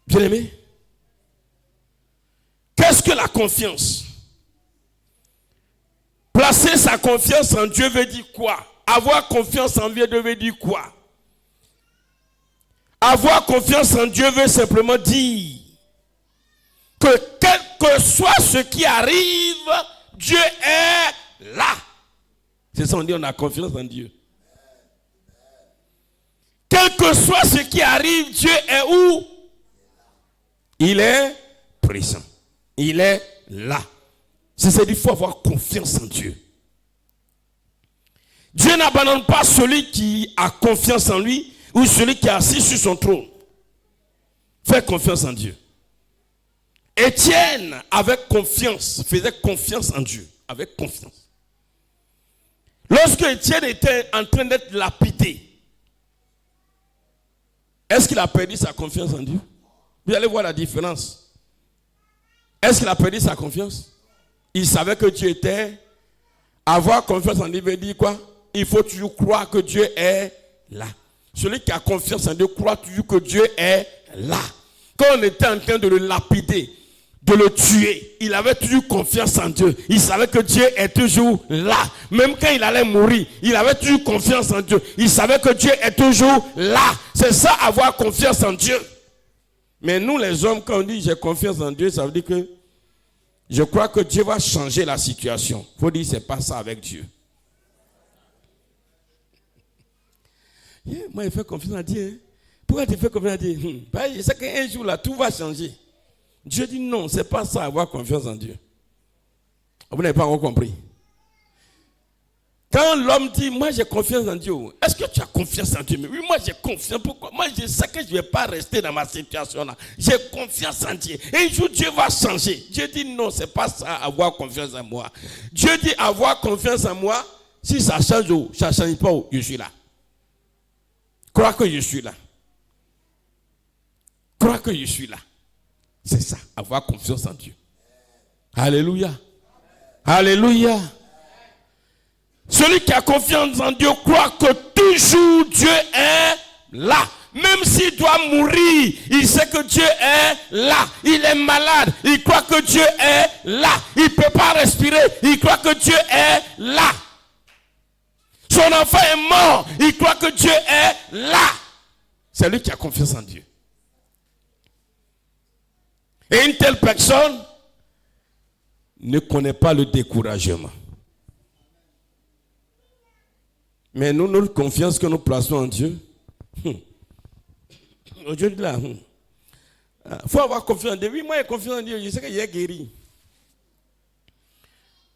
Bien-aimé, qu'est-ce que la confiance? Placer sa confiance en Dieu veut dire quoi? Avoir confiance en Dieu veut dire quoi? Avoir confiance en Dieu veut simplement dire que quel que soit ce qui arrive, Dieu est là. C'est ça, on dit, on a confiance en Dieu. Quel que soit ce qui arrive, Dieu est où? Il est présent. Il est là. C'est-à-dire qu'il faut avoir confiance en Dieu. Dieu n'abandonne pas celui qui a confiance en lui ou celui qui est assis sur son trône. Fais confiance en Dieu. Étienne, avec confiance, faisait confiance en Dieu. Avec confiance. Lorsque Étienne était en train d'être lapidé, est-ce qu'il a perdu sa confiance en Dieu? Vous allez voir la différence. Est-ce qu'il a perdu sa confiance? Il savait que Dieu était. Avoir confiance en Dieu veut dire quoi? Il faut toujours croire que Dieu est là. Celui qui a confiance en Dieu croit toujours que Dieu est là. Quand on était en train de le lapider, de le tuer, il avait toujours confiance en Dieu. Il savait que Dieu est toujours là. Même quand il allait mourir, il avait toujours confiance en Dieu. Il savait que Dieu est toujours là. C'est ça, avoir confiance en Dieu. Mais nous les hommes, quand on dit j'ai confiance en Dieu, ça veut dire que je crois que Dieu va changer la situation. Il faut dire c'est pas ça avec Dieu. Moi, je fais confiance à Dieu. Pourquoi tu fais confiance à Dieu? Je sais qu'un jour là, tout va changer. Dieu dit non, c'est pas ça, avoir confiance en Dieu. Vous n'avez pas encore compris. Quand l'homme dit, moi j'ai confiance en Dieu, est-ce que tu as confiance en Dieu? Mais oui, moi j'ai confiance. Pourquoi? Moi je sais que je ne vais pas rester dans ma situation là. J'ai confiance en Dieu. Et un jour Dieu va changer. Dieu dit non, c'est pas ça, avoir confiance en moi. Dieu dit avoir confiance en moi, Si ça change, ça ne change pas, je suis là. Crois que je suis là. Crois que je suis là. C'est ça, avoir confiance en Dieu. Alléluia. Alléluia. Celui qui a confiance en Dieu croit que toujours Dieu est là. Même s'il doit mourir, il sait que Dieu est là. Il est malade, il croit que Dieu est là. Il ne peut pas respirer, il croit que Dieu est là. Son enfant est mort, il croit que Dieu est là. C'est lui qui a confiance en Dieu. Et une telle personne ne connaît pas le découragement. Mais nous, notre confiance que nous plaçons en Dieu, aujourd'hui là, il faut avoir confiance en Dieu. Oui, moi j'ai confiance en Dieu, je sais qu'il est guéri.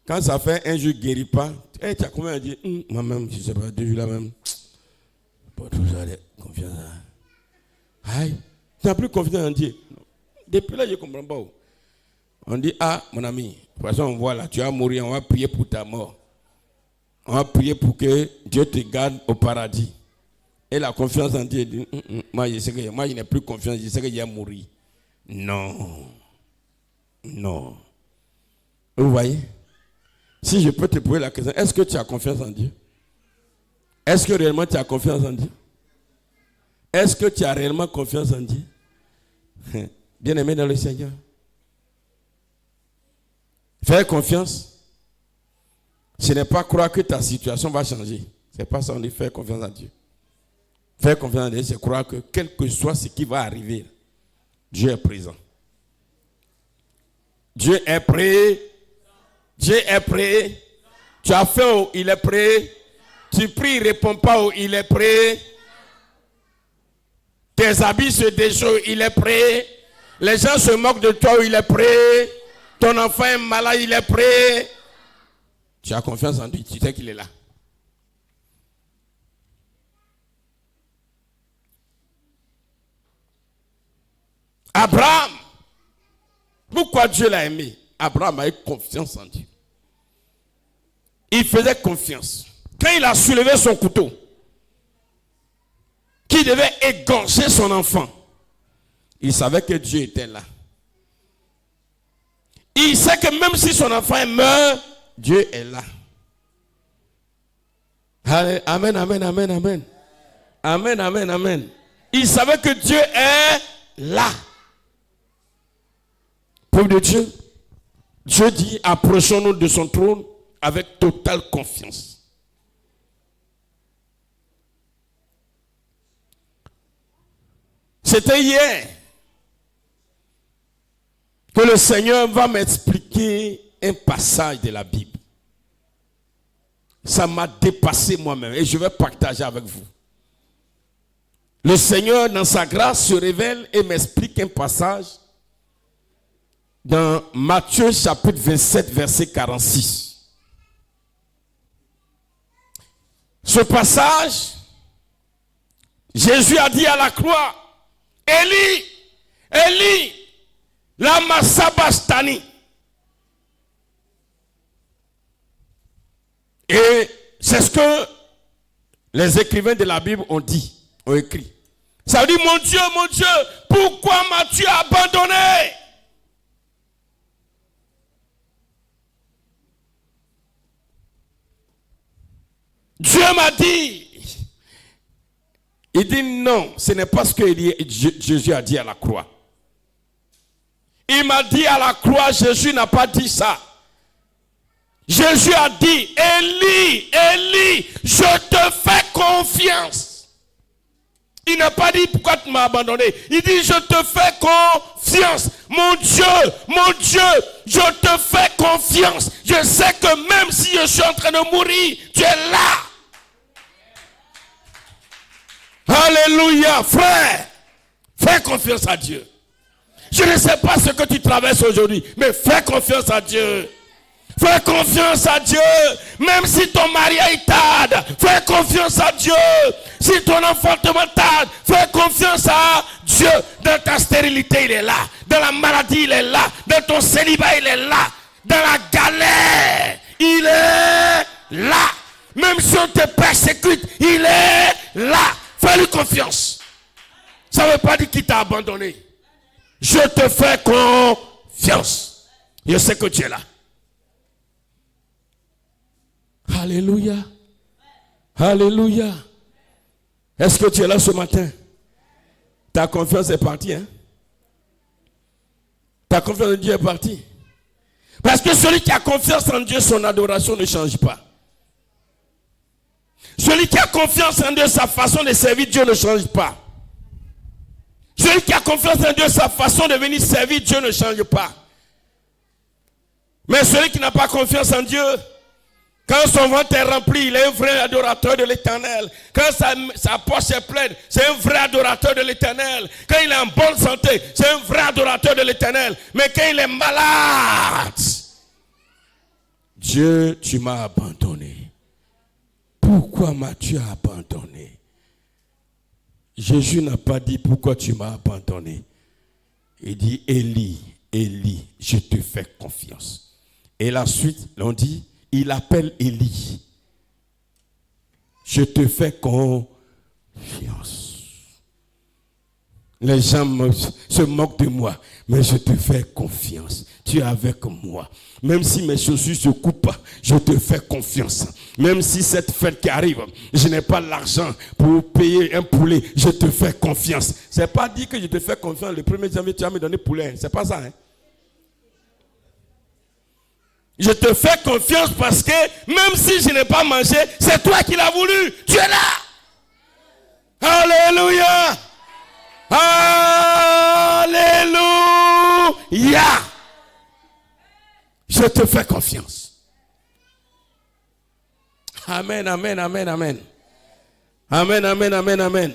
Quand ça fait un jour ne guérit pas, tu as combien de dire, moi-même, je ne sais pas, 2 jours là même, pas toujours confiance. Aïe, tu n'as plus confiance en Dieu. Depuis là, je ne comprends pas. On dit, mon ami, de toute façon, on voit là, tu vas mourir, on va prier pour ta mort. On va prier pour que Dieu te garde au paradis. Et la confiance en Dieu dit, moi, je n'ai plus confiance, je sais que je vais mourir. Non. Non. Vous voyez? Si je peux te poser la question, est-ce que tu as confiance en Dieu? Est-ce que réellement tu as confiance en Dieu? Est-ce que tu as réellement confiance en Dieu? Bien-aimé dans le Seigneur. Faire confiance, ce n'est pas croire que ta situation va changer. Ce n'est pas ça, on dit faire confiance en Dieu. Faire confiance en Dieu, c'est croire que quel que soit ce qui va arriver, Dieu est présent. Dieu est prêt. Dieu est prêt. Tu as faim, il est prêt. Tu pries, il ne répond pas, il est prêt. Tes habits se déchaussent, il est prêt. Les gens se moquent de toi, il est prêt. Ton enfant est malade, il est prêt. Tu as confiance en lui, tu sais qu'il est là. Abraham, pourquoi Dieu l'a aimé? Abraham a eu confiance en Dieu. Il faisait confiance. Quand il a soulevé son couteau, qui devait égorger son enfant, il savait que Dieu était là. Il sait que même si son enfant meurt, Dieu est là. Amen, amen, amen, amen. Amen, amen, amen. Il savait que Dieu est là. Peuple de Dieu, Dieu dit, approchons-nous de son trône avec totale confiance. C'était hier que le Seigneur va m'expliquer un passage de la Bible. Ça m'a dépassé moi-même et je vais partager avec vous. Le Seigneur, dans sa grâce, se révèle et m'explique un passage dans Matthieu chapitre 27, verset 46. Ce passage, Jésus a dit à la croix, Élie, Élie, lama sabachthani. Et c'est ce que les écrivains de la Bible ont dit, ont écrit. Ça veut dire, mon Dieu, pourquoi m'as-tu abandonné? Dieu m'a dit, il dit non, ce n'est pas ce que Jésus a dit à la croix. Il m'a dit à la croix, Jésus n'a pas dit ça. Jésus a dit, Élie, Élie, je te fais confiance. Il n'a pas dit pourquoi tu m'as abandonné. Il dit, je te fais confiance. Mon Dieu, je te fais confiance. Je sais que même si je suis en train de mourir, tu es là. Alléluia, frère. Fais confiance à Dieu. Je ne sais pas ce que tu traverses aujourd'hui, mais fais confiance à Dieu. Fais confiance à Dieu. Même si ton mariage tarde, fais confiance à Dieu. Si ton enfantement tarde, fais confiance à Dieu. Dans ta stérilité, il est là. Dans la maladie, il est là. Dans ton célibat, il est là. Dans la galère, il est là. Même si on te persécute, il est là. Fais-lui confiance. Ça ne veut pas dire qu'il t'a abandonné. Je te fais confiance. Je sais que tu es là. Alléluia. Alléluia. Est-ce que tu es là ce matin? Ta confiance est partie, hein? Ta confiance en Dieu est partie. Parce que celui qui a confiance en Dieu, son adoration ne change pas. Celui qui a confiance en Dieu, sa façon de servir Dieu ne change pas. Celui qui a confiance en Dieu, sa façon de venir servir Dieu ne change pas. Mais celui qui n'a pas confiance en Dieu, quand son ventre est rempli, il est un vrai adorateur de l'Éternel. Quand sa poche est pleine, c'est un vrai adorateur de l'Éternel. Quand il est en bonne santé, c'est un vrai adorateur de l'Éternel. Mais quand il est malade, Dieu, tu m'as abandonné. Pourquoi m'as-tu abandonné? Jésus n'a pas dit pourquoi tu m'as abandonné. Il dit Élie, Élie, je te fais confiance. Et la suite, on dit, il appelle Élie. Je te fais confiance. Les gens se moquent de moi, mais je te fais confiance. Tu es avec moi. Même si mes chaussures se coupent, je te fais confiance. Même si cette fête qui arrive, je n'ai pas l'argent pour payer un poulet, je te fais confiance. C'est pas dit que je te fais confiance. Le 1er janvier, tu vas me donner poulet. C'est pas ça, hein? Je te fais confiance parce que même si je n'ai pas mangé, c'est toi qui l'as voulu. Tu es là. Alléluia. Alléluia. Je te fais confiance. Amen, amen, amen, amen. Amen, amen, amen, amen.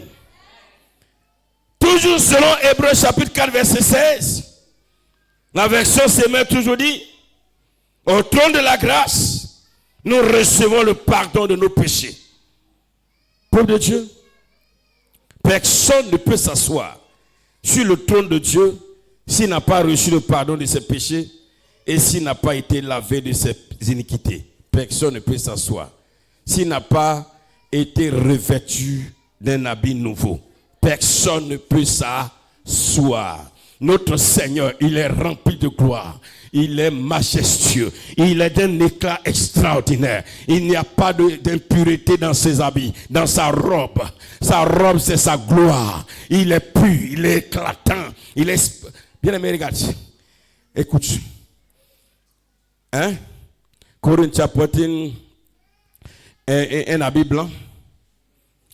Toujours selon Hébreux chapitre 4, verset 16. La version s'émet toujours dit: au trône de la grâce, nous recevons le pardon de nos péchés. Peuple de Dieu, personne ne peut s'asseoir sur le trône de Dieu s'il n'a pas reçu le pardon de ses péchés et s'il n'a pas été lavé de ses iniquités. Personne ne peut s'asseoir s'il n'a pas été revêtu d'un habit nouveau. Personne ne peut s'asseour. Notre Seigneur, il est rempli de gloire. Il est majestueux. Il est d'un éclat extraordinaire. Il n'y a pas d'impureté dans ses habits, dans sa robe. Sa robe, c'est sa gloire. Il est pur, il est éclatant. Il est... Bien aimé, regarde. Écoute. Hein? Corinthia porte un habit blanc.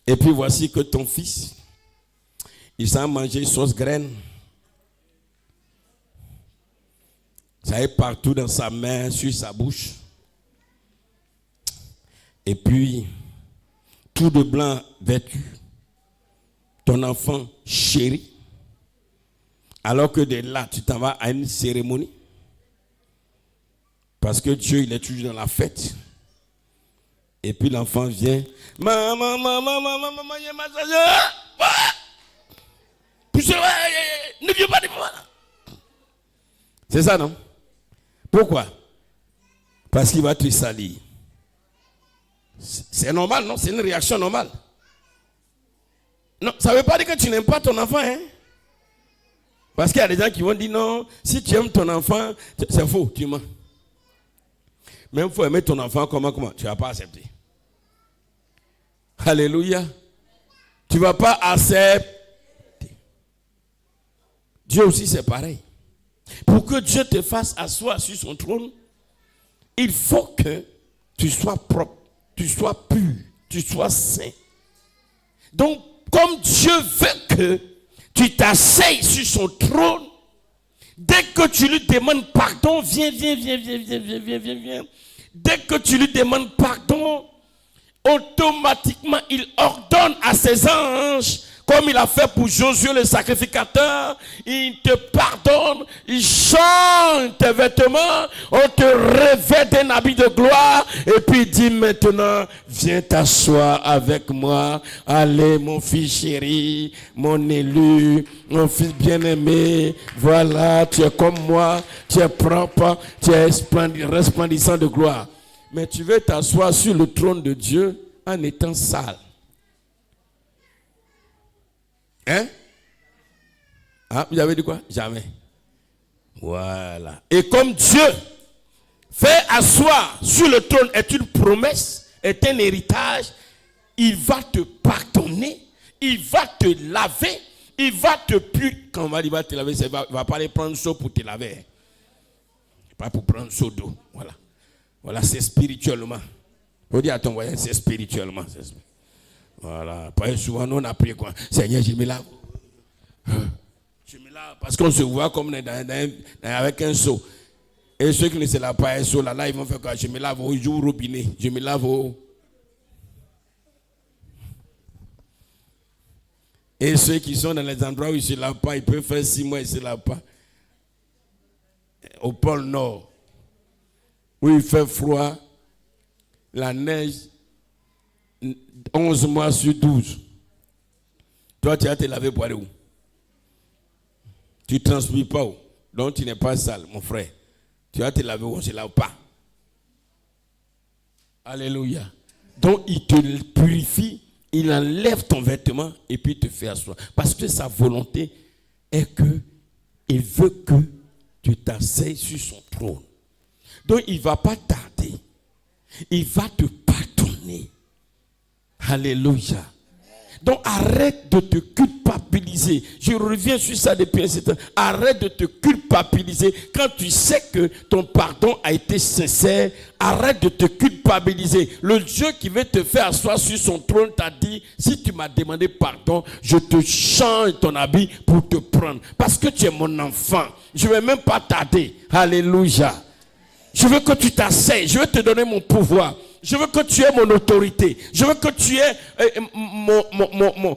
Et puis voici que ton fils, il s'est mangé une sauce graine. Ça est partout dans sa main, sur sa bouche. Et puis, tout de blanc vêtu. Ton enfant chéri. Alors que de là, tu t'en vas à une cérémonie. Parce que Dieu, il est toujours dans la fête. Et puis l'enfant vient. Maman, il y a ma ne viens pas de moi. C'est ça, non? Pourquoi? Parce qu'il va te salir. C'est normal, non? C'est une réaction normale. Non, ça ne veut pas dire que tu n'aimes pas ton enfant, hein? Parce qu'il y a des gens qui vont dire non, si tu aimes ton enfant, c'est faux, tu mens. Même il faut aimer ton enfant, comment? Tu ne vas pas accepter. Alléluia. Tu ne vas pas accepter. Dieu aussi, c'est pareil. Pour que Dieu te fasse asseoir sur son trône, il faut que tu sois propre, tu sois pur, tu sois saint. Donc, comme Dieu veut que tu t'asseyes sur son trône, dès que tu lui demandes pardon, viens. Dès que tu lui demandes pardon, automatiquement, il ordonne à ses anges, comme il a fait pour Josué le sacrificateur, il te pardonne, il change tes vêtements, on te revêt d'un habit de gloire, et puis il dit maintenant, viens t'asseoir avec moi, allez mon fils chéri, mon élu, mon fils bien-aimé, voilà, tu es comme moi, tu es propre, tu es resplendissant de gloire. Mais tu veux t'asseoir sur le trône de Dieu en étant sale. Hein? Ah, vous avez dit quoi? Jamais. Voilà. Et comme Dieu fait asseoir sur le trône est une promesse, est un héritage, il va te pardonner, il va te laver, il va te purifier. Quand on va dire va te laver, il ne va pas aller prendre un seau pour te laver. Pas pour prendre un seau d'eau. Voilà. Voilà, c'est spirituellement. Il faut dire à ton voisin, c'est spirituellement. Voilà. Pas souvent, nous on a prié quoi? Seigneur, je me lave. Je me lave. Parce qu'on se voit comme avec un seau. Et ceux qui ne se lavent pas un seau, là, ils vont faire quoi? Je me lave au jour robinet. Je me lave au. Et ceux qui sont dans les endroits où ils ne se lavent pas, ils peuvent faire 6 mois, ils ne se lavent pas. Au pôle Nord, où il fait froid, la neige, 11 mois sur 12. Toi, tu as te laver pour aller où? Tu ne transpires pas où? Donc, tu n'es pas sale, mon frère. Tu as te laver où? On ne se lave pas. Alléluia. Donc, il te purifie, il enlève ton vêtement et puis il te fait asseoir. Parce que sa volonté est que il veut que tu t'asseyes sur son trône. Donc, il ne va pas tarder. Il va te pardonner. Alléluia. Donc, arrête de te culpabiliser. Je reviens sur ça depuis un certain temps. Arrête de te culpabiliser. Quand tu sais que ton pardon a été sincère, arrête de te culpabiliser. Le Dieu qui veut te faire asseoir sur son trône t'a dit, si tu m'as demandé pardon, je te change ton habit pour te prendre. Parce que tu es mon enfant. Je ne vais même pas tarder. Alléluia. Je veux que tu t'asseyes. Je veux te donner mon pouvoir. Je veux que tu aies mon autorité. Je veux que tu aies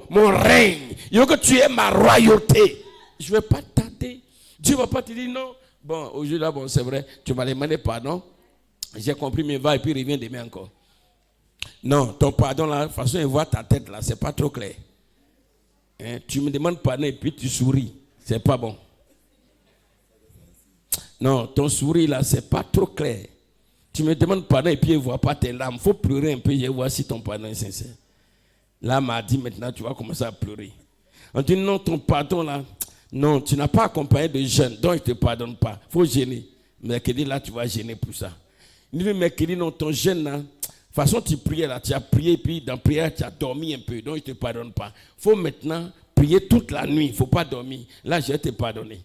mon règne. Je veux que tu aies ma royauté. Je ne vais pas tarder. Dieu ne va pas te dire non. Bon, aujourd'hui, là, bon, c'est vrai, tu m'as demandé pardon. J'ai compris, mais va et puis reviens demain encore. Non, ton pardon, là, de toute façon, il voit ta tête, là, c'est pas trop clair. Hein? Tu me demandes pardon et puis tu souris. C'est pas bon. Non, ton sourire, là, c'est pas trop clair. Tu me demandes pardon et puis il ne voit pas tes larmes. Il faut pleurer un peu, je vois si ton pardon est sincère. Là, m'a dit maintenant, tu vas commencer à pleurer. On dit non, ton pardon là, non, tu n'as pas accompagné de jeûne, donc il ne te pardonne pas. Il faut gêner. Mercredi là, tu vas gêner pour ça. Il dit mercredi, non, ton jeûne là, de toute façon, tu priais là, tu as prié, puis dans la prière, tu as dormi un peu, donc il ne te pardonne pas. Il faut maintenant prier toute la nuit, il ne faut pas dormir. Là, je vais te pardonner.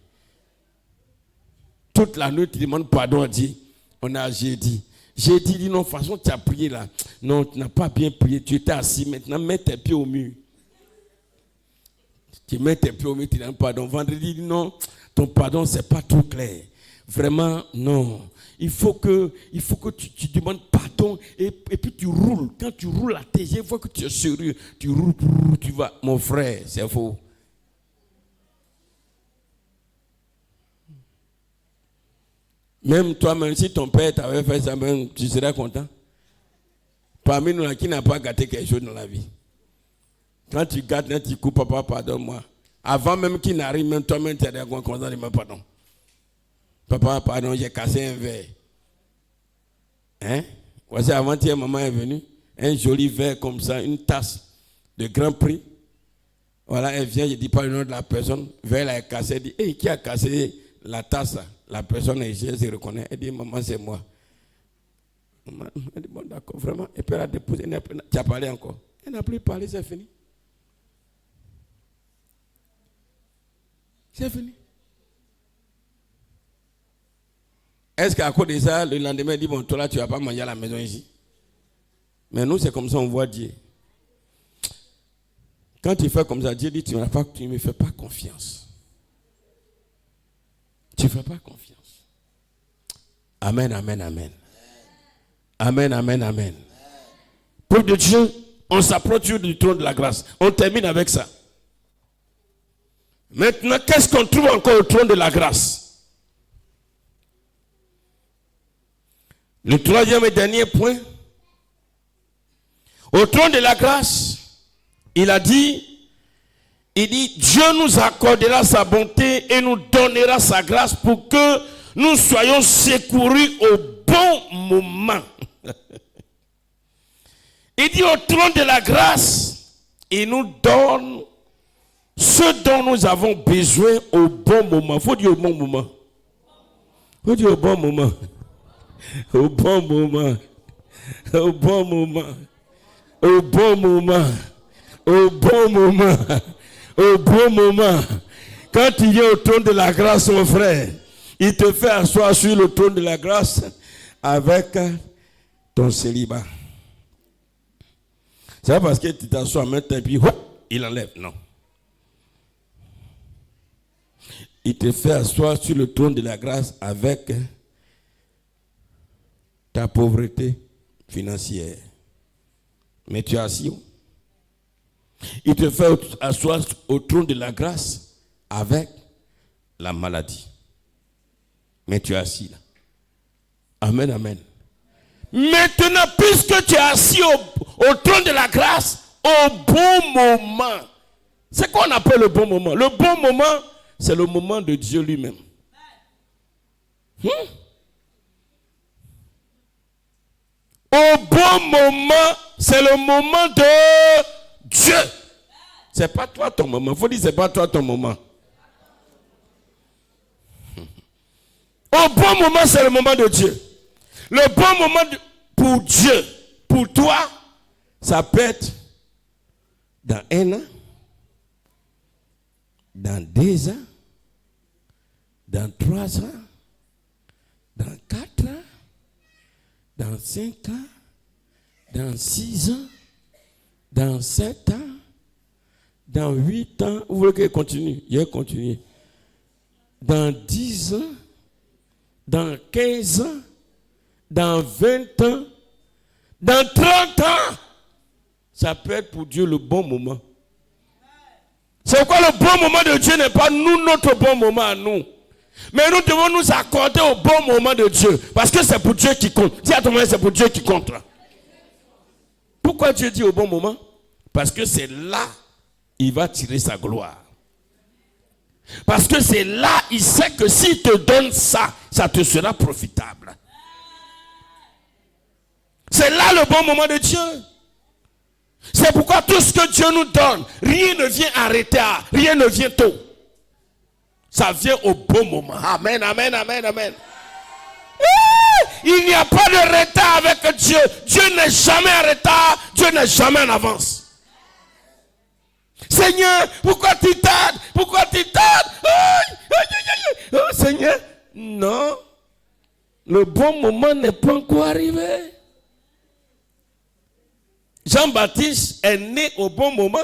Toute la nuit, tu demandes pardon à Dieu. On a jeudi. Jeudi dit non, de toute façon, tu as prié là. Non, tu n'as pas bien prié. Tu étais assis. Maintenant, mets tes pieds au mur. Tu mets tes pieds au mur, tu demandes pardon. Vendredi dit non, ton pardon, ce n'est pas trop clair. Vraiment, non. Il faut que tu demandes pardon et puis tu roules. Quand tu roules la tête, je vois que tu es sérieux. Tu roules, tu vas. Mon frère, c'est faux. Même toi-même, si ton père t'avait fait ça, même, tu serais content. Parmi nous, qui n'a pas gâté quelque chose dans la vie? Quand tu gâtes, tu coupes, papa, pardonne-moi. Avant même qu'il n'arrive, même toi-même, tu es content de me pardon. Papa, pardon, j'ai cassé un verre. Hein? Voici, avant-hier, maman est venue. Un joli verre comme ça, une tasse de grand prix. Voilà, elle vient, je ne dis pas le nom de la personne. Le verre est cassé. Elle dit, hey, qui a cassé la tasse là? La personne, elle se reconnaît. Elle dit, maman, c'est moi. Maman, elle dit, bon, d'accord, vraiment. Et puis elle a déposé. Tu as parlé encore. Elle n'a plus parlé, c'est fini. C'est fini. Est-ce qu'à cause de ça, le lendemain, elle dit, bon, toi là, tu ne vas pas manger à la maison ici? Mais nous, c'est comme ça, on voit Dieu. Quand tu fais comme ça, Dieu dit, tu ne me fais pas confiance. Tu ne fais pas confiance. Amen, amen, amen. Amen, amen, amen. Peuple de Dieu, on s'approche du trône de la grâce. On termine avec ça. Maintenant, qu'est-ce qu'on trouve encore au trône de la grâce? Le troisième et dernier point. Au trône de la grâce, il dit, Dieu nous accordera sa bonté et nous donnera sa grâce pour que nous soyons secourus au bon moment. Il dit au trône de la grâce, il nous donne ce dont nous avons besoin au bon moment. Il faut dire au bon moment. Il faut dire au bon moment. Au bon moment. Au bon moment. Au bon moment. Au bon moment. Au bon moment. Quand il est au trône de la grâce, mon frère, il te fait asseoir sur le trône de la grâce avec ton célibat. C'est pas parce que tu t'assois maintenant et puis il enlève. Non. Il te fait asseoir sur le trône de la grâce avec ta pauvreté financière. Mais tu es assis où? Il te fait asseoir au trône de la grâce avec la maladie. Mais tu es assis là. Amen, amen. Maintenant, puisque tu es assis au trône de la grâce, au bon moment. C'est quoi on appelle le bon moment? Le bon moment, c'est le moment de Dieu lui-même. Au bon moment, c'est le moment de Dieu. C'est pas toi ton moment. Il faut dire c'est pas toi ton moment. Au bon moment, c'est le moment de Dieu. Le bon moment pour Dieu, pour toi, ça peut être dans 1 an, dans 2 ans, dans 3 ans, dans 4 ans, dans 5 ans, dans 6 ans, dans 7 ans, dans 8 ans. Vous voulez qu'il continue? Il va continuer. Dans 10 ans, dans 15 ans, dans 20 ans, dans 30 ans. Ça peut être pour Dieu le bon moment. C'est pourquoi le bon moment de Dieu n'est pas nous, notre bon moment à nous. Mais nous devons nous accorder au bon moment de Dieu. Parce que c'est pour Dieu qui compte. Dis à ton moment, c'est pour Dieu qui compte. Pourquoi Dieu dit au bon moment? Parce que c'est là il va tirer sa gloire. Parce que c'est là il sait que s'il te donne ça, ça te sera profitable. C'est là le bon moment de Dieu. C'est pourquoi tout ce que Dieu nous donne, rien ne vient en retard, rien ne vient tôt. Ça vient au bon moment. Amen, amen, amen, amen. Il n'y a pas de retard avec Dieu. Dieu n'est jamais en retard, Dieu n'est jamais en avance. Seigneur, pourquoi tu tardes? Pourquoi tu tardes? Oh, Seigneur, non. Le bon moment n'est pas encore arrivé. Jean-Baptiste est né au bon moment.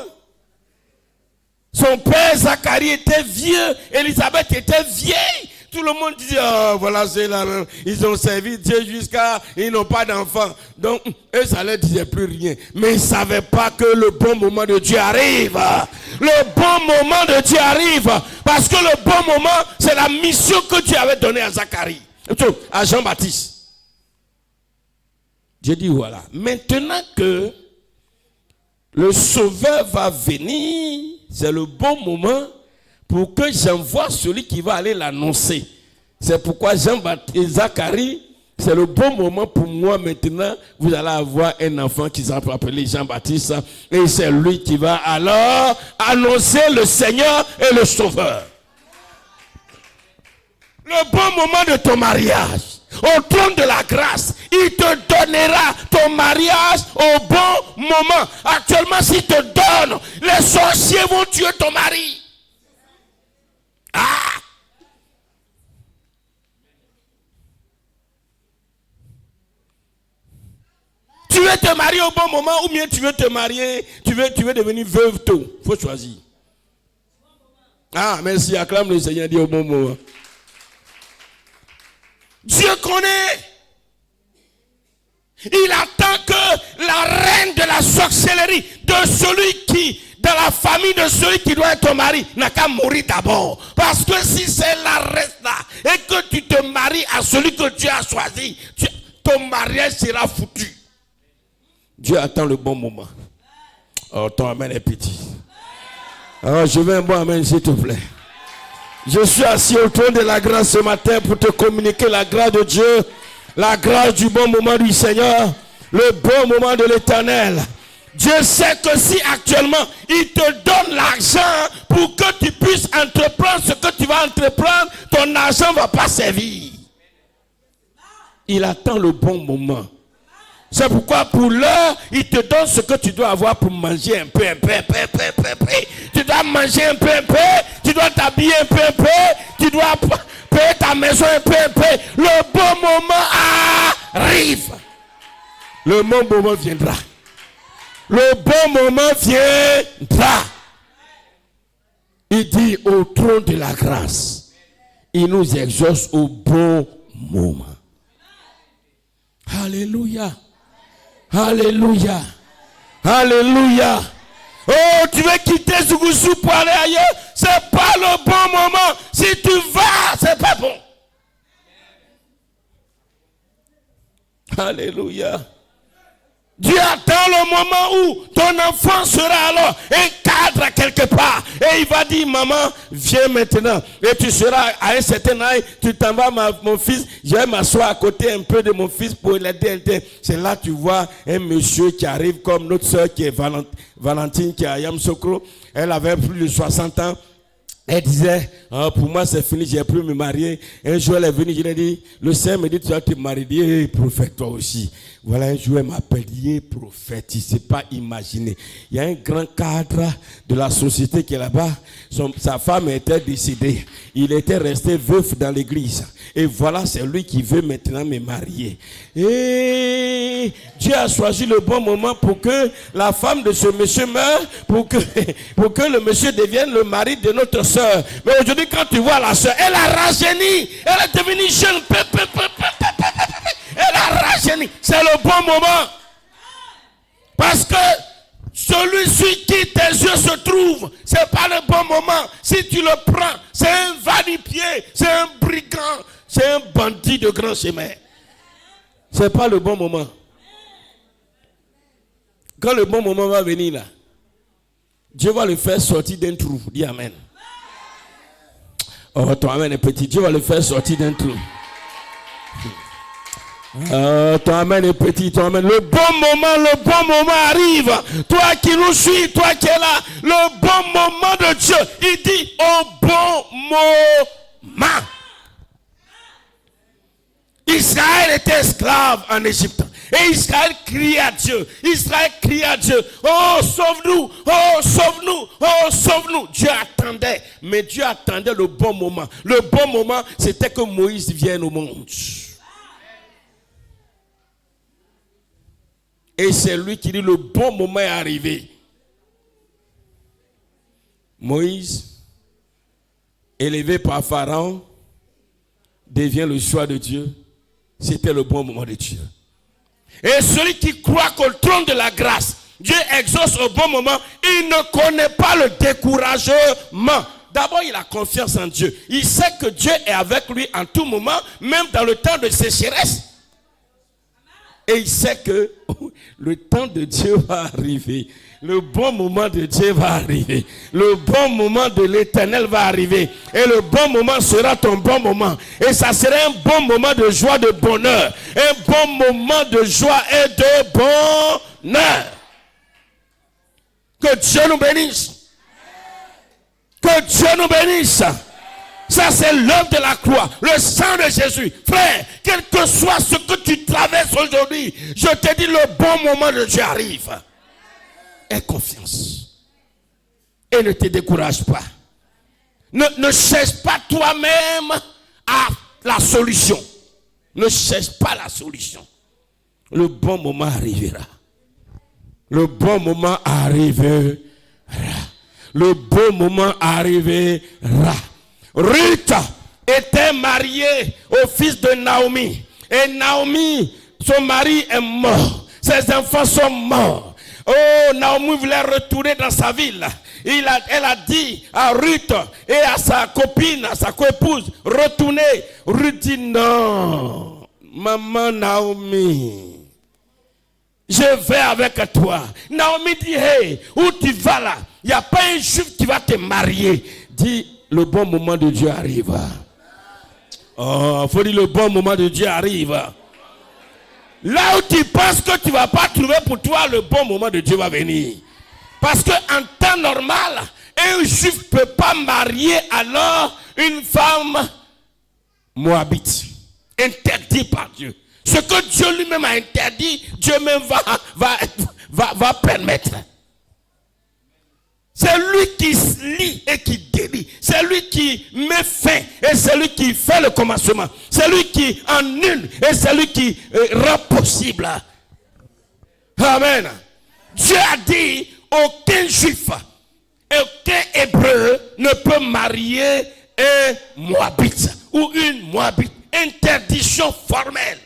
Son père Zacharie était vieux, Élisabeth était vieille. Tout le monde disait, oh voilà, c'est là, ils ont servi Dieu jusqu'à, ils n'ont pas d'enfants. Donc, eux, ça ne leur disait plus rien. Mais ils ne savaient pas que le bon moment de Dieu arrive. Le bon moment de Dieu arrive. Parce que le bon moment, c'est la mission que Dieu avait donnée à Zacharie, à Jean-Baptiste. Dieu dit, voilà, maintenant que le Sauveur va venir, c'est le bon moment pour que j'envoie celui qui va aller l'annoncer. C'est pourquoi Jean-Baptiste et Zacharie, c'est le bon moment pour moi maintenant. Vous allez avoir un enfant qui s'appelle appelé Jean-Baptiste. Et c'est lui qui va alors annoncer le Seigneur et le Sauveur. Le bon moment de ton mariage, au trône de la grâce, il te donnera ton mariage au bon moment. Actuellement, s'il te donne, les sorciers vont tuer ton mari. Ah! Tu veux te marier au bon moment ou bien tu veux te marier, tu veux devenir veuve tôt. Il faut choisir. Ah, merci, acclame le Seigneur, dit au bon moment. Dieu connaît. Il attend que la reine de la sorcellerie, de celui qui, dans la famille de celui qui doit être ton mari, n'a qu'à mourir d'abord. Parce que si celle-là reste là et que tu te maries à celui que Dieu a choisi, ton mariage sera foutu. Dieu attend le bon moment. Oh, ton amen est petit. Alors, je veux un bon amen, s'il te plaît. Je suis assis au trône de la grâce ce matin pour te communiquer la grâce de Dieu La grâce du bon moment du Seigneur, le bon moment de l'Éternel. Dieu sait que si actuellement il te donne l'argent pour que tu puisses entreprendre ce que tu vas entreprendre, ton argent ne va pas servir. Il attend le bon moment. C'est pourquoi pour l'heure, il te donne ce que tu dois avoir pour manger un peu. Tu dois manger un peu, tu dois t'habiller un peu, tu dois payer ta maison un peu. Le bon moment arrive. Le bon moment viendra. Le bon moment viendra. Il dit au trône de la grâce, il nous exauce au bon moment. Alléluia. Alléluia. Alléluia. Oh, tu veux quitter Zougoussou pour aller ailleurs? C'est pas le bon moment. Si tu vas, c'est pas bon. Alléluia. Dieu attend le moment où ton enfant sera alors un cadre quelque part. Et il va dire, maman, viens maintenant. Et tu seras à un certain âge, tu t'en vas, mon fils, je vais m'asseoir à côté un peu de mon fils pour l'aider. C'est là que tu vois un monsieur qui arrive comme notre soeur qui est Valentine, qui est à Yamsokro. Elle avait plus de 60 ans. Elle disait, pour moi c'est fini, j'ai plus me marier. Un jour elle est venue, je lui ai dit, le Seigneur me dit, tu vas te marier, prophète toi aussi. Voilà, un jour elle m'appelle, prophète, il ne s'est pas imaginé. Il y a un grand cadre de la société qui est là-bas, sa femme était décédée. Il était resté veuf dans l'église. Et voilà, c'est lui qui veut maintenant me marier. Et Dieu a choisi le bon moment pour que la femme de ce monsieur meure, pour que le monsieur devienne le mari de notre soeur. Mais aujourd'hui, quand tu vois la soeur, elle a rajeuni. Elle est devenue jeune. Elle a rajeuni. C'est le bon moment. Parce que celui-ci qui tes yeux se trouvent, c'est pas le bon moment. Si tu le prends, c'est un va-nu-pied, c'est un brigand, c'est un bandit de grand chemin. C'est pas le bon moment. Quand le bon moment va venir là, Dieu va le faire sortir d'un trou. Dis amen. Oh, ton amen est petit. Dieu va le faire sortir d'un trou. Ton amen est petit, ton amen. Le bon moment arrive. Toi qui nous suis, toi qui es là, le bon moment de Dieu, il dit au bon moment. Israël était esclave en Égypte. Et Israël criait à Dieu. Israël criait à Dieu. Oh, sauve-nous. Oh, sauve-nous. Oh, sauve-nous. Dieu attendait. Mais Dieu attendait le bon moment. Le bon moment, c'était que Moïse vienne au monde. Et c'est lui qui dit le bon moment est arrivé. Moïse, élevé par Pharaon, devient le choix de Dieu. C'était le bon moment de Dieu. Et celui qui croit qu'au trône de la grâce, Dieu exauce au bon moment, il ne connaît pas le découragement. D'abord, il a confiance en Dieu. Il sait que Dieu est avec lui en tout moment, même dans le temps de sécheresse. Et il sait que le temps de Dieu va arriver. Le bon moment de Dieu va arriver. Le bon moment de l'Éternel va arriver. Et le bon moment sera ton bon moment. Et ça sera un bon moment de joie, de bonheur. Un bon moment de joie et de bonheur. Que Dieu nous bénisse. Que Dieu nous bénisse. Ça, c'est l'œuvre de la croix, le sang de Jésus. Frère, quel que soit ce que tu traverses aujourd'hui, je te dis, le bon moment de Dieu arrive. Aie confiance. Et ne te décourage pas. Ne cherche pas toi-même à la solution. Ne cherche pas la solution. Le bon moment arrivera. Le bon moment arrivera. Le bon moment arrivera. Ruth était mariée au fils de Naomi. Et Naomi, son mari est mort. Ses enfants sont morts. Oh, Naomi voulait retourner dans sa ville. Elle a dit à Ruth et à sa copine, à sa coépouse, retournez. Ruth dit non. Maman Naomi, je vais avec toi. Naomi dit, hey, où tu vas là? Il n'y a pas un juif qui va te marier. Dit, le bon moment de Dieu arrive. Oh, il faut dire le bon moment de Dieu arrive. Là où tu penses que tu ne vas pas trouver pour toi, le bon moment de Dieu va venir. Parce qu'en temps normal, un juif ne peut pas marier alors une femme moabite. Interdit par Dieu. Ce que Dieu lui-même a interdit, Dieu même va permettre. C'est lui qui lie et qui délie. C'est lui qui met fin et c'est lui qui fait le commencement. C'est lui qui annule et c'est lui qui rend possible. Amen. Dieu a dit, aucun juif, aucun hébreu ne peut marier un moabite ou une moabite. Interdiction formelle.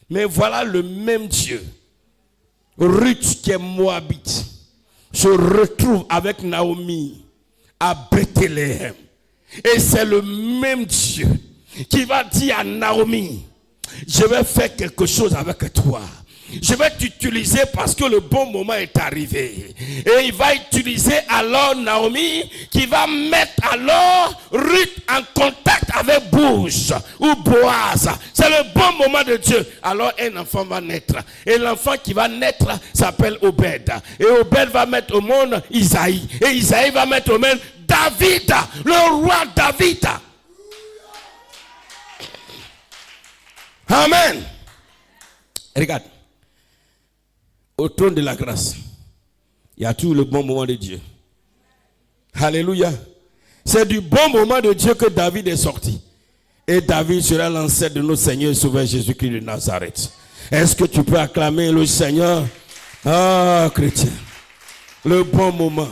Mais voilà le même Dieu. Ruth qui est moabite se retrouve avec Naomi à Bethléem. Et c'est le même Dieu qui va dire à Naomi, je vais faire quelque chose avec toi. Je vais t'utiliser parce que le bon moment est arrivé. Et il va utiliser alors Naomi qui va mettre alors Ruth en contact avec Boaz ou Boaz. C'est le bon moment de Dieu. Alors un enfant va naître. Et l'enfant qui va naître s'appelle Obed. Et Obed va mettre au monde Isaïe. Et Isaïe va mettre au monde David, le roi David. Amen. Regarde. Au trône de la grâce, il y a tout le bon moment de Dieu. Alléluia. C'est du bon moment de Dieu que David est sorti. Et David sera l'ancêtre de notre Seigneur et Sauveur Jésus-Christ de Nazareth. Est-ce que tu peux acclamer le Seigneur? Ah, chrétien. Le bon moment.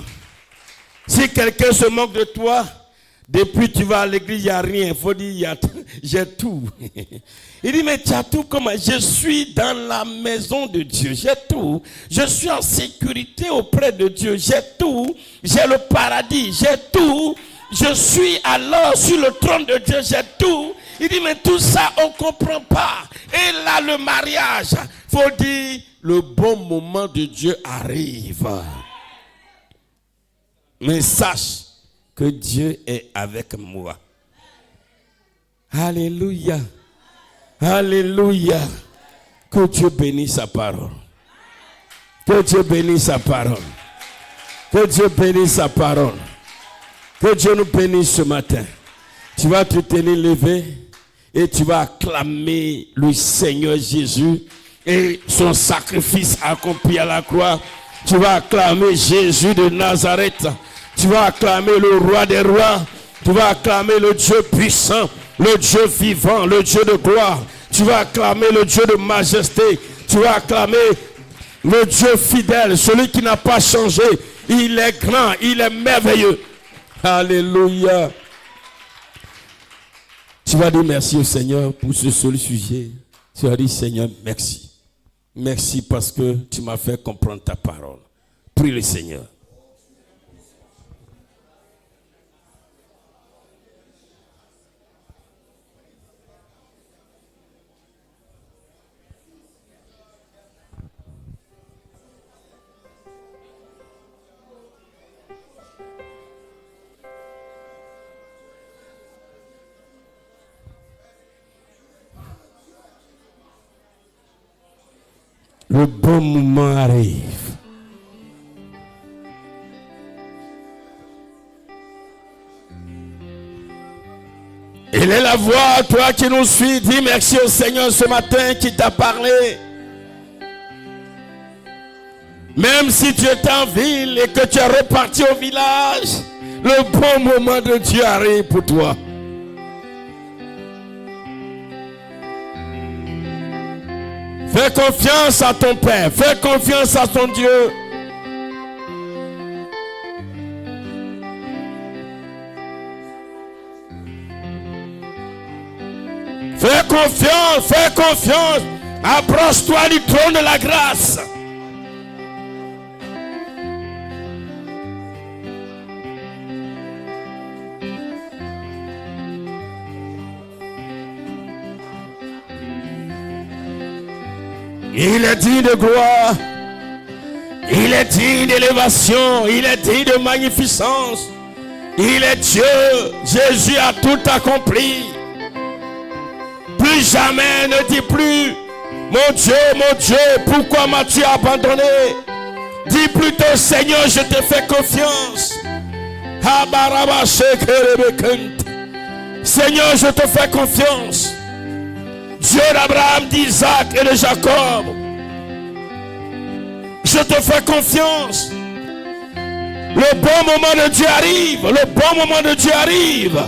Si quelqu'un se moque de toi, depuis tu vas à l'église, il n'y a rien. Il faut dire, j'ai tout. Il dit, mais tu as tout comment? Je suis dans la maison de Dieu. J'ai tout. Je suis en sécurité auprès de Dieu. J'ai tout. J'ai le paradis. J'ai tout. Je suis alors sur le trône de Dieu. J'ai tout. Il dit, mais tout ça, on ne comprend pas. Et là, le mariage, il faut dire, le bon moment de Dieu arrive. Mais sache que Dieu est avec moi. Alléluia. Alléluia. Que Dieu bénisse sa parole. Que Dieu bénisse sa parole. Que Dieu bénisse sa parole. Que Dieu nous bénisse ce matin. Tu vas te tenir levé et tu vas acclamer le Seigneur Jésus et son sacrifice accompli à la croix. Tu vas acclamer Jésus de Nazareth. Tu vas acclamer le roi des rois. Tu vas acclamer le Dieu puissant, le Dieu vivant, le Dieu de gloire. Tu vas acclamer le Dieu de majesté. Tu vas acclamer le Dieu fidèle, celui qui n'a pas changé. Il est grand, il est merveilleux. Alléluia. Tu vas dire merci au Seigneur pour ce seul sujet. Tu vas dire, Seigneur, merci. Merci parce que tu m'as fait comprendre ta parole. Prie le Seigneur. Le bon moment arrive. Il est la voix, toi qui nous suis, dis merci au Seigneur ce matin qui t'a parlé. Même si tu es en ville et que tu es reparti au village, le bon moment de Dieu arrive pour toi. Fais confiance à ton Père. Fais confiance à ton Dieu. Fais confiance, fais confiance. Approche-toi du trône de la grâce. Il est digne de gloire. Il est digne d'élévation. Il est digne de magnificence. Il est Dieu. Jésus a tout accompli. Plus jamais, ne dis plus, mon Dieu, pourquoi m'as-tu abandonné? Dis plutôt, Seigneur, je te fais confiance. Seigneur, je te fais confiance. Dieu d'Abraham, d'Isaac et de Jacob, je te fais confiance. Le bon moment de Dieu arrive. Le bon moment de Dieu arrive.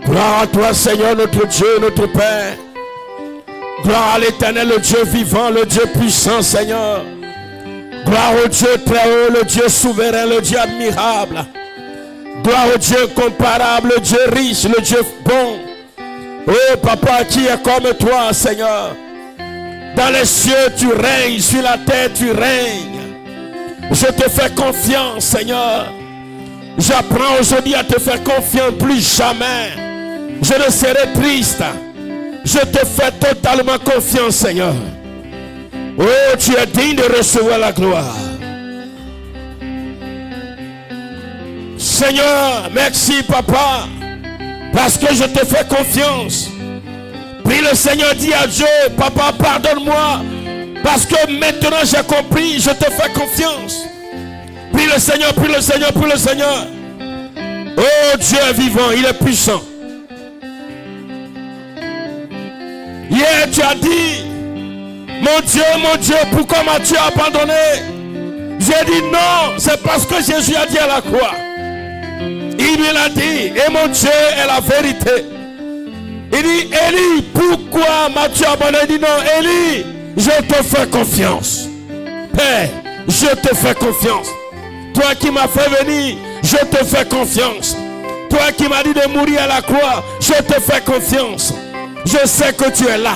Gloire à toi, Seigneur, notre Dieu, notre Père. Gloire à l'Éternel, le Dieu vivant, le Dieu puissant, Seigneur. Gloire au Dieu très haut, le Dieu souverain, le Dieu admirable. Gloire au Dieu incomparable, le Dieu riche, le Dieu bon. Oh Papa, qui est comme toi, Seigneur? Dans les cieux, tu règnes, sur la terre, tu règnes. Je te fais confiance, Seigneur. J'apprends aujourd'hui à te faire confiance, plus jamais. Je ne serai triste. Je te fais totalement confiance, Seigneur. Oh, tu es digne de recevoir la gloire. Seigneur, merci, Papa, parce que je te fais confiance. Puis le Seigneur dit à Dieu, Papa, pardonne-moi, parce que maintenant j'ai compris, je te fais confiance. Puis le Seigneur, puis le Seigneur, puis le Seigneur. Oh, Dieu est vivant, il est puissant. Hier, tu as dit, mon Dieu, pourquoi m'as-tu abandonné? J'ai dit non, c'est parce que Jésus a dit à la croix. Il lui a dit, et mon Dieu est la vérité. Il dit, Élie, pourquoi m'as-tu abandonné? Il dit non, Élie, je te fais confiance. Père, je te fais confiance. Toi qui m'as fait venir, je te fais confiance. Toi qui m'as dit de mourir à la croix, je te fais confiance. Je sais que tu es là.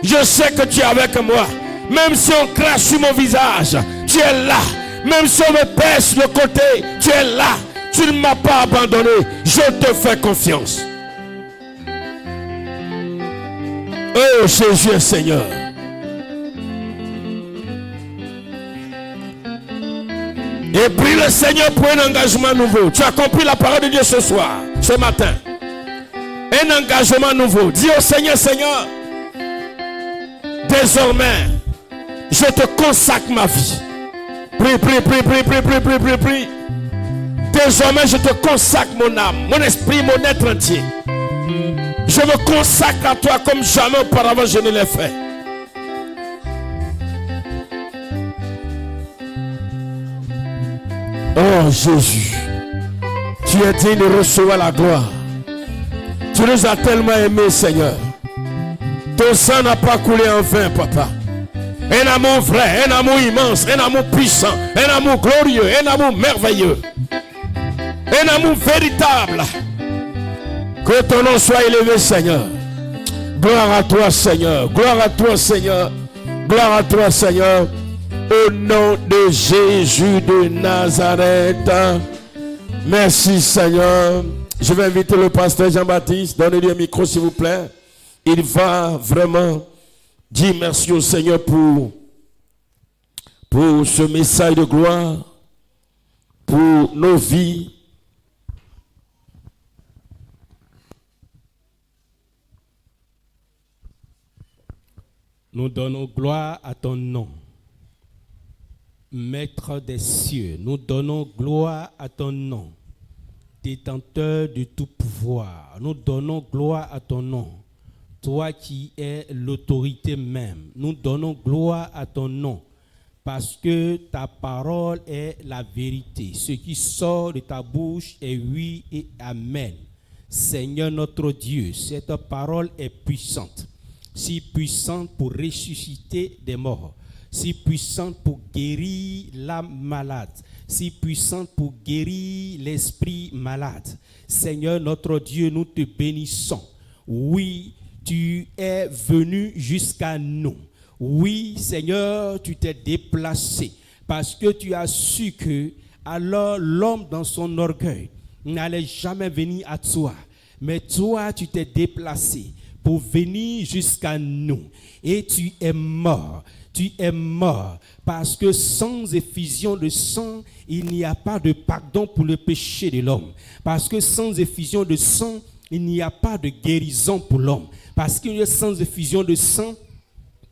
Je sais que tu es avec moi. Même si on crache sur mon visage, tu es là. Même si on me pèse le côté, tu es là. Tu ne m'as pas abandonné. Je te fais confiance. Oh Jésus Seigneur. Et prie le Seigneur pour un engagement nouveau. Tu as compris la parole de Dieu ce soir, ce matin. Un engagement nouveau. Dis au Seigneur, Seigneur, désormais, je te consacre ma vie. Prie. Désormais, je te consacre mon âme, mon esprit, mon être entier. Je me consacre à toi comme jamais auparavant je ne l'ai fait. Oh Jésus, tu es digne de recevoir la gloire. Tu nous as tellement aimés, Seigneur. Ton sang n'a pas coulé en vain, Papa. Un amour vrai, un amour immense, un amour puissant, un amour glorieux, un amour merveilleux. Un amour véritable. Que ton nom soit élevé, Seigneur. Gloire à toi, Seigneur. Gloire à toi, Seigneur. Gloire à toi, Seigneur. Au nom de Jésus de Nazareth. Merci, Seigneur. Je vais inviter le pasteur Jean-Baptiste. Donnez-lui un micro, s'il vous plaît. Il va vraiment dire merci au Seigneur pour ce message de gloire, pour nos vies. Nous donnons gloire à ton nom, Maître des cieux. Nous donnons gloire à ton nom, détenteur de tout pouvoir. Nous donnons gloire à ton nom, toi qui es l'autorité même. Nous donnons gloire à ton nom, parce que ta parole est la vérité. Ce qui sort de ta bouche est oui et amen. Seigneur notre Dieu, cette parole est puissante. Si puissante pour ressusciter des morts, si puissante pour guérir l'âme malade, si puissante pour guérir l'esprit malade. Seigneur notre Dieu, nous te bénissons. Oui, tu es venu jusqu'à nous. Oui, Seigneur, tu t'es déplacé parce que tu as su que alors l'homme dans son orgueil n'allait jamais venir à toi. Mais toi, tu t'es déplacé pour venir jusqu'à nous. Et tu es mort. tu es mort, parce que sans effusion de sang, il n'y a pas de pardon pour le péché de l'homme. Parce que sans effusion de sang, il n'y a pas de guérison pour l'homme. Parce que sans effusion de sang,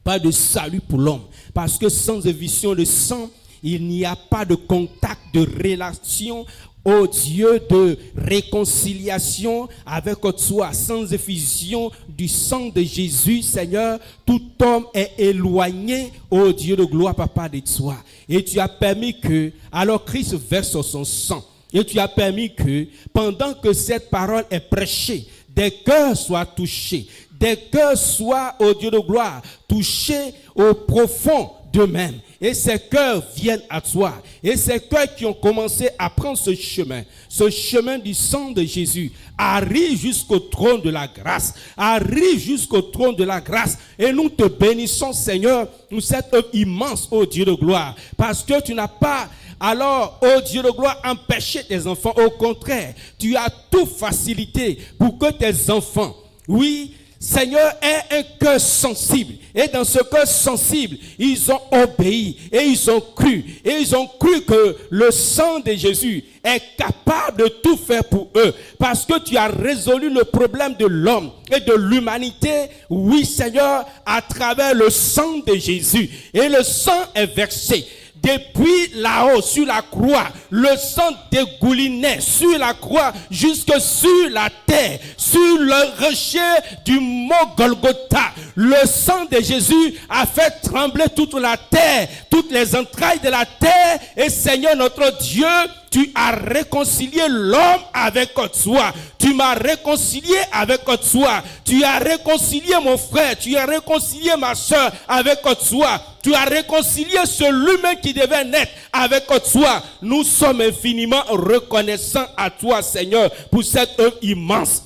pas de salut pour l'homme. Parce que sans effusion de sang, il n'y a pas de contact, de relation, oh Dieu, de réconciliation avec toi. Sans effusion du sang de Jésus, Seigneur, tout homme est éloigné, oh Dieu de gloire, Papa, de toi. Et tu as permis que, alors Christ verse son sang, et tu as permis que, pendant que cette parole est prêchée, des cœurs soient touchés, des cœurs soient, oh Dieu de gloire, touchés au profond d'eux-mêmes. Et ces cœurs viennent à toi. Et ces cœurs qui ont commencé à prendre ce chemin du sang de Jésus, arrive jusqu'au trône de la grâce. Arrive jusqu'au trône de la grâce. Et nous te bénissons, Seigneur, pour cette œuvre immense, ô Dieu de gloire. Parce que tu n'as pas, alors, ô Dieu de gloire, empêché tes enfants. Au contraire, tu as tout facilité pour que tes enfants, oui, Seigneur, est un cœur sensible. Et dans ce cœur sensible, ils ont obéi et ils ont cru. Et ils ont cru que le sang de Jésus est capable de tout faire pour eux. Parce que tu as résolu le problème de l'homme et de l'humanité, oui Seigneur, à travers le sang de Jésus. Et le sang est versé. Depuis là-haut, sur la croix, le sang dégoulinait sur la croix jusque sur la terre, sur le rocher du mont Golgotha. Le sang de Jésus a fait trembler toute la terre, toutes les entrailles de la terre. Et Seigneur notre Dieu, tu as réconcilié l'homme avec toi. Tu m'as réconcilié avec toi. Tu as réconcilié mon frère. Tu as réconcilié ma soeur avec toi. Tu as réconcilié celui-là qui devait naître avec toi. Nous sommes infiniment reconnaissants à toi, Seigneur, pour cette œuvre immense.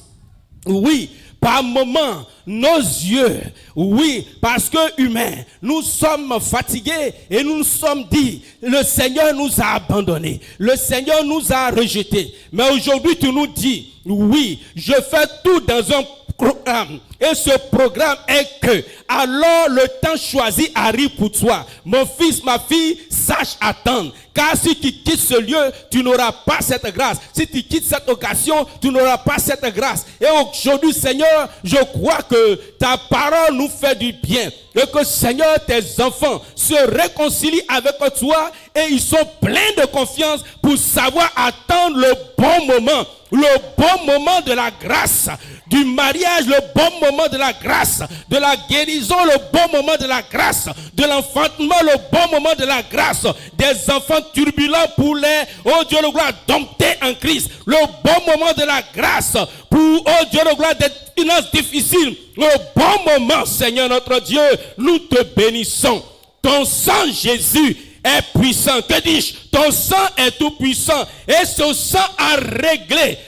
Oui, par moments, nos yeux, oui, parce que humains, nous sommes fatigués et nous nous sommes dit, le Seigneur nous a abandonnés, le Seigneur nous a rejetés. Mais aujourd'hui, tu nous dis, oui, je fais tout dans un programme. Et ce programme est que, alors le temps choisi arrive pour toi. Mon fils, ma fille, sache attendre. Car si tu quittes ce lieu, tu n'auras pas cette grâce. Si tu quittes cette occasion, tu n'auras pas cette grâce. Et aujourd'hui, Seigneur, je crois que ta parole nous fait du bien. Et que, Seigneur, tes enfants se réconcilient avec toi et ils sont pleins de confiance pour savoir attendre le bon moment. Le bon moment de la grâce, du mariage, le bon moment de la grâce, de la guérison, le bon moment de la grâce, de l'enfantement, le bon moment de la grâce, des enfants turbulents pour les, oh Dieu de gloire, domptés en Christ, le bon moment de la grâce pour, oh Dieu de gloire, des finances difficiles, le bon moment, Seigneur notre Dieu, nous te bénissons. Ton sang, Jésus, est puissant. Que dis-je? Ton sang est tout puissant. Et ce sang a réglé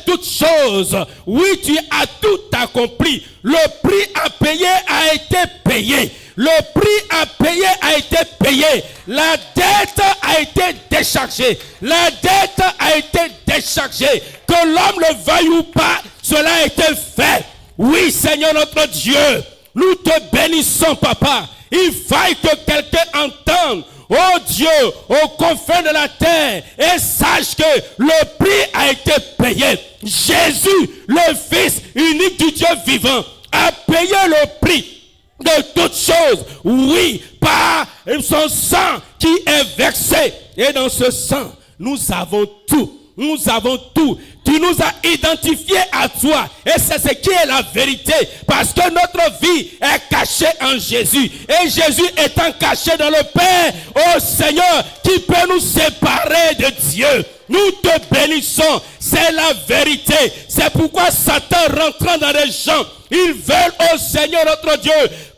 toutes choses. Oui, tu as tout accompli. Le prix à payer a été payé. Le prix à payer a été payé. La dette a été déchargée. La dette a été déchargée. Que l'homme le veuille ou pas, cela a été fait. Oui, Seigneur notre Dieu, nous te bénissons, Papa. Il faille que quelqu'un entende, oh Dieu, aux confins de la terre, et sache que le prix a été payé. Jésus, le Fils unique du Dieu vivant, a payé le prix de toutes choses. Oui, par son sang qui est versé. Et dans ce sang, nous avons tout. Nous avons tout. Tu nous as identifiés à toi. Et c'est ce qui est la vérité. Parce que notre vie est cachée en Jésus. Et Jésus étant caché dans le Père, oh Seigneur, qui peut nous séparer de Dieu? Nous te bénissons. C'est la vérité. C'est pourquoi Satan rentrant dans les gens, ils veulent, oh Seigneur notre Dieu,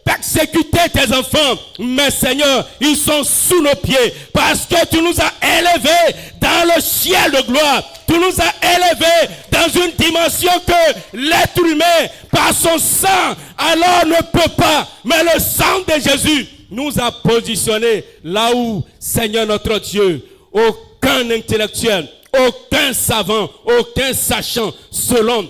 persécuter tes enfants. Mais Seigneur, ils sont sous nos pieds. Parce que tu nous as élevés dans le ciel de gloire. Tu nous as élevés dans une dimension que l'être humain, par son sang, alors ne peut pas. Mais le sang de Jésus nous a positionnés là où, Seigneur notre Dieu, aucun intellectuel, aucun savant, aucun sachant, selon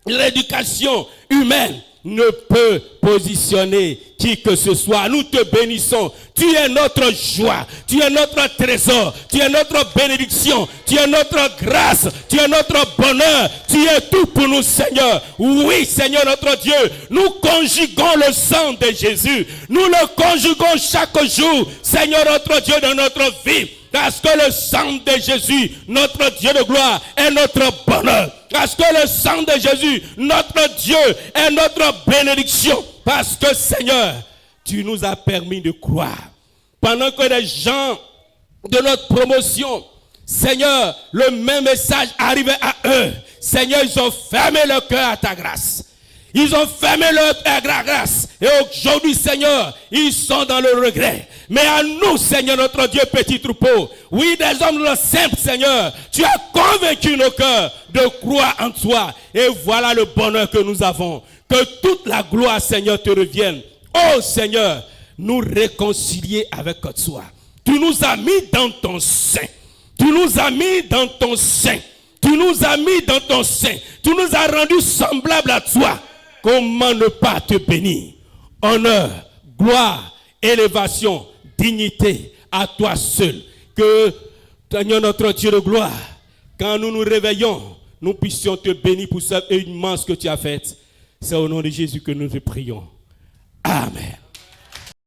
l'éducation humaine, ne peut positionner qui que ce soit. Nous te bénissons. Tu es notre joie, tu es notre trésor, tu es notre bénédiction, tu es notre grâce, tu es notre bonheur, tu es tout pour nous, Seigneur. Oui, Seigneur notre Dieu, nous conjuguons le sang de Jésus. Nous le conjuguons chaque jour, Seigneur notre Dieu, dans notre vie. Parce que le sang de Jésus, notre Dieu de gloire, est notre bonheur. Parce que le sang de Jésus, notre Dieu, est notre bénédiction. Parce que, Seigneur, tu nous as permis de croire. Pendant que les gens de notre promotion, Seigneur, le même message arrivait à eux. Seigneur, ils ont fermé leur cœur à ta grâce. Ils ont fermé leur cœur à ta grâce. Et aujourd'hui, Seigneur, ils sont dans le regret. Mais à nous, Seigneur, notre Dieu, petit troupeau, oui, des hommes simples, Seigneur, tu as convaincu nos cœurs de croire en toi. Et voilà le bonheur que nous avons. Que toute la gloire, Seigneur, te revienne. Oh, Seigneur, nous réconcilier avec toi. Tu nous as mis dans ton sein. Tu nous as mis dans ton sein. Tu nous as mis dans ton sein. Tu nous as rendus semblables à toi. Comment ne pas te bénir? Honneur, gloire, élévation, dignité à toi seul. Que, Seigneur notre Dieu de gloire, quand nous nous réveillons, nous puissions te bénir pour cette immense que tu as faite. C'est au nom de Jésus que nous te prions. Amen.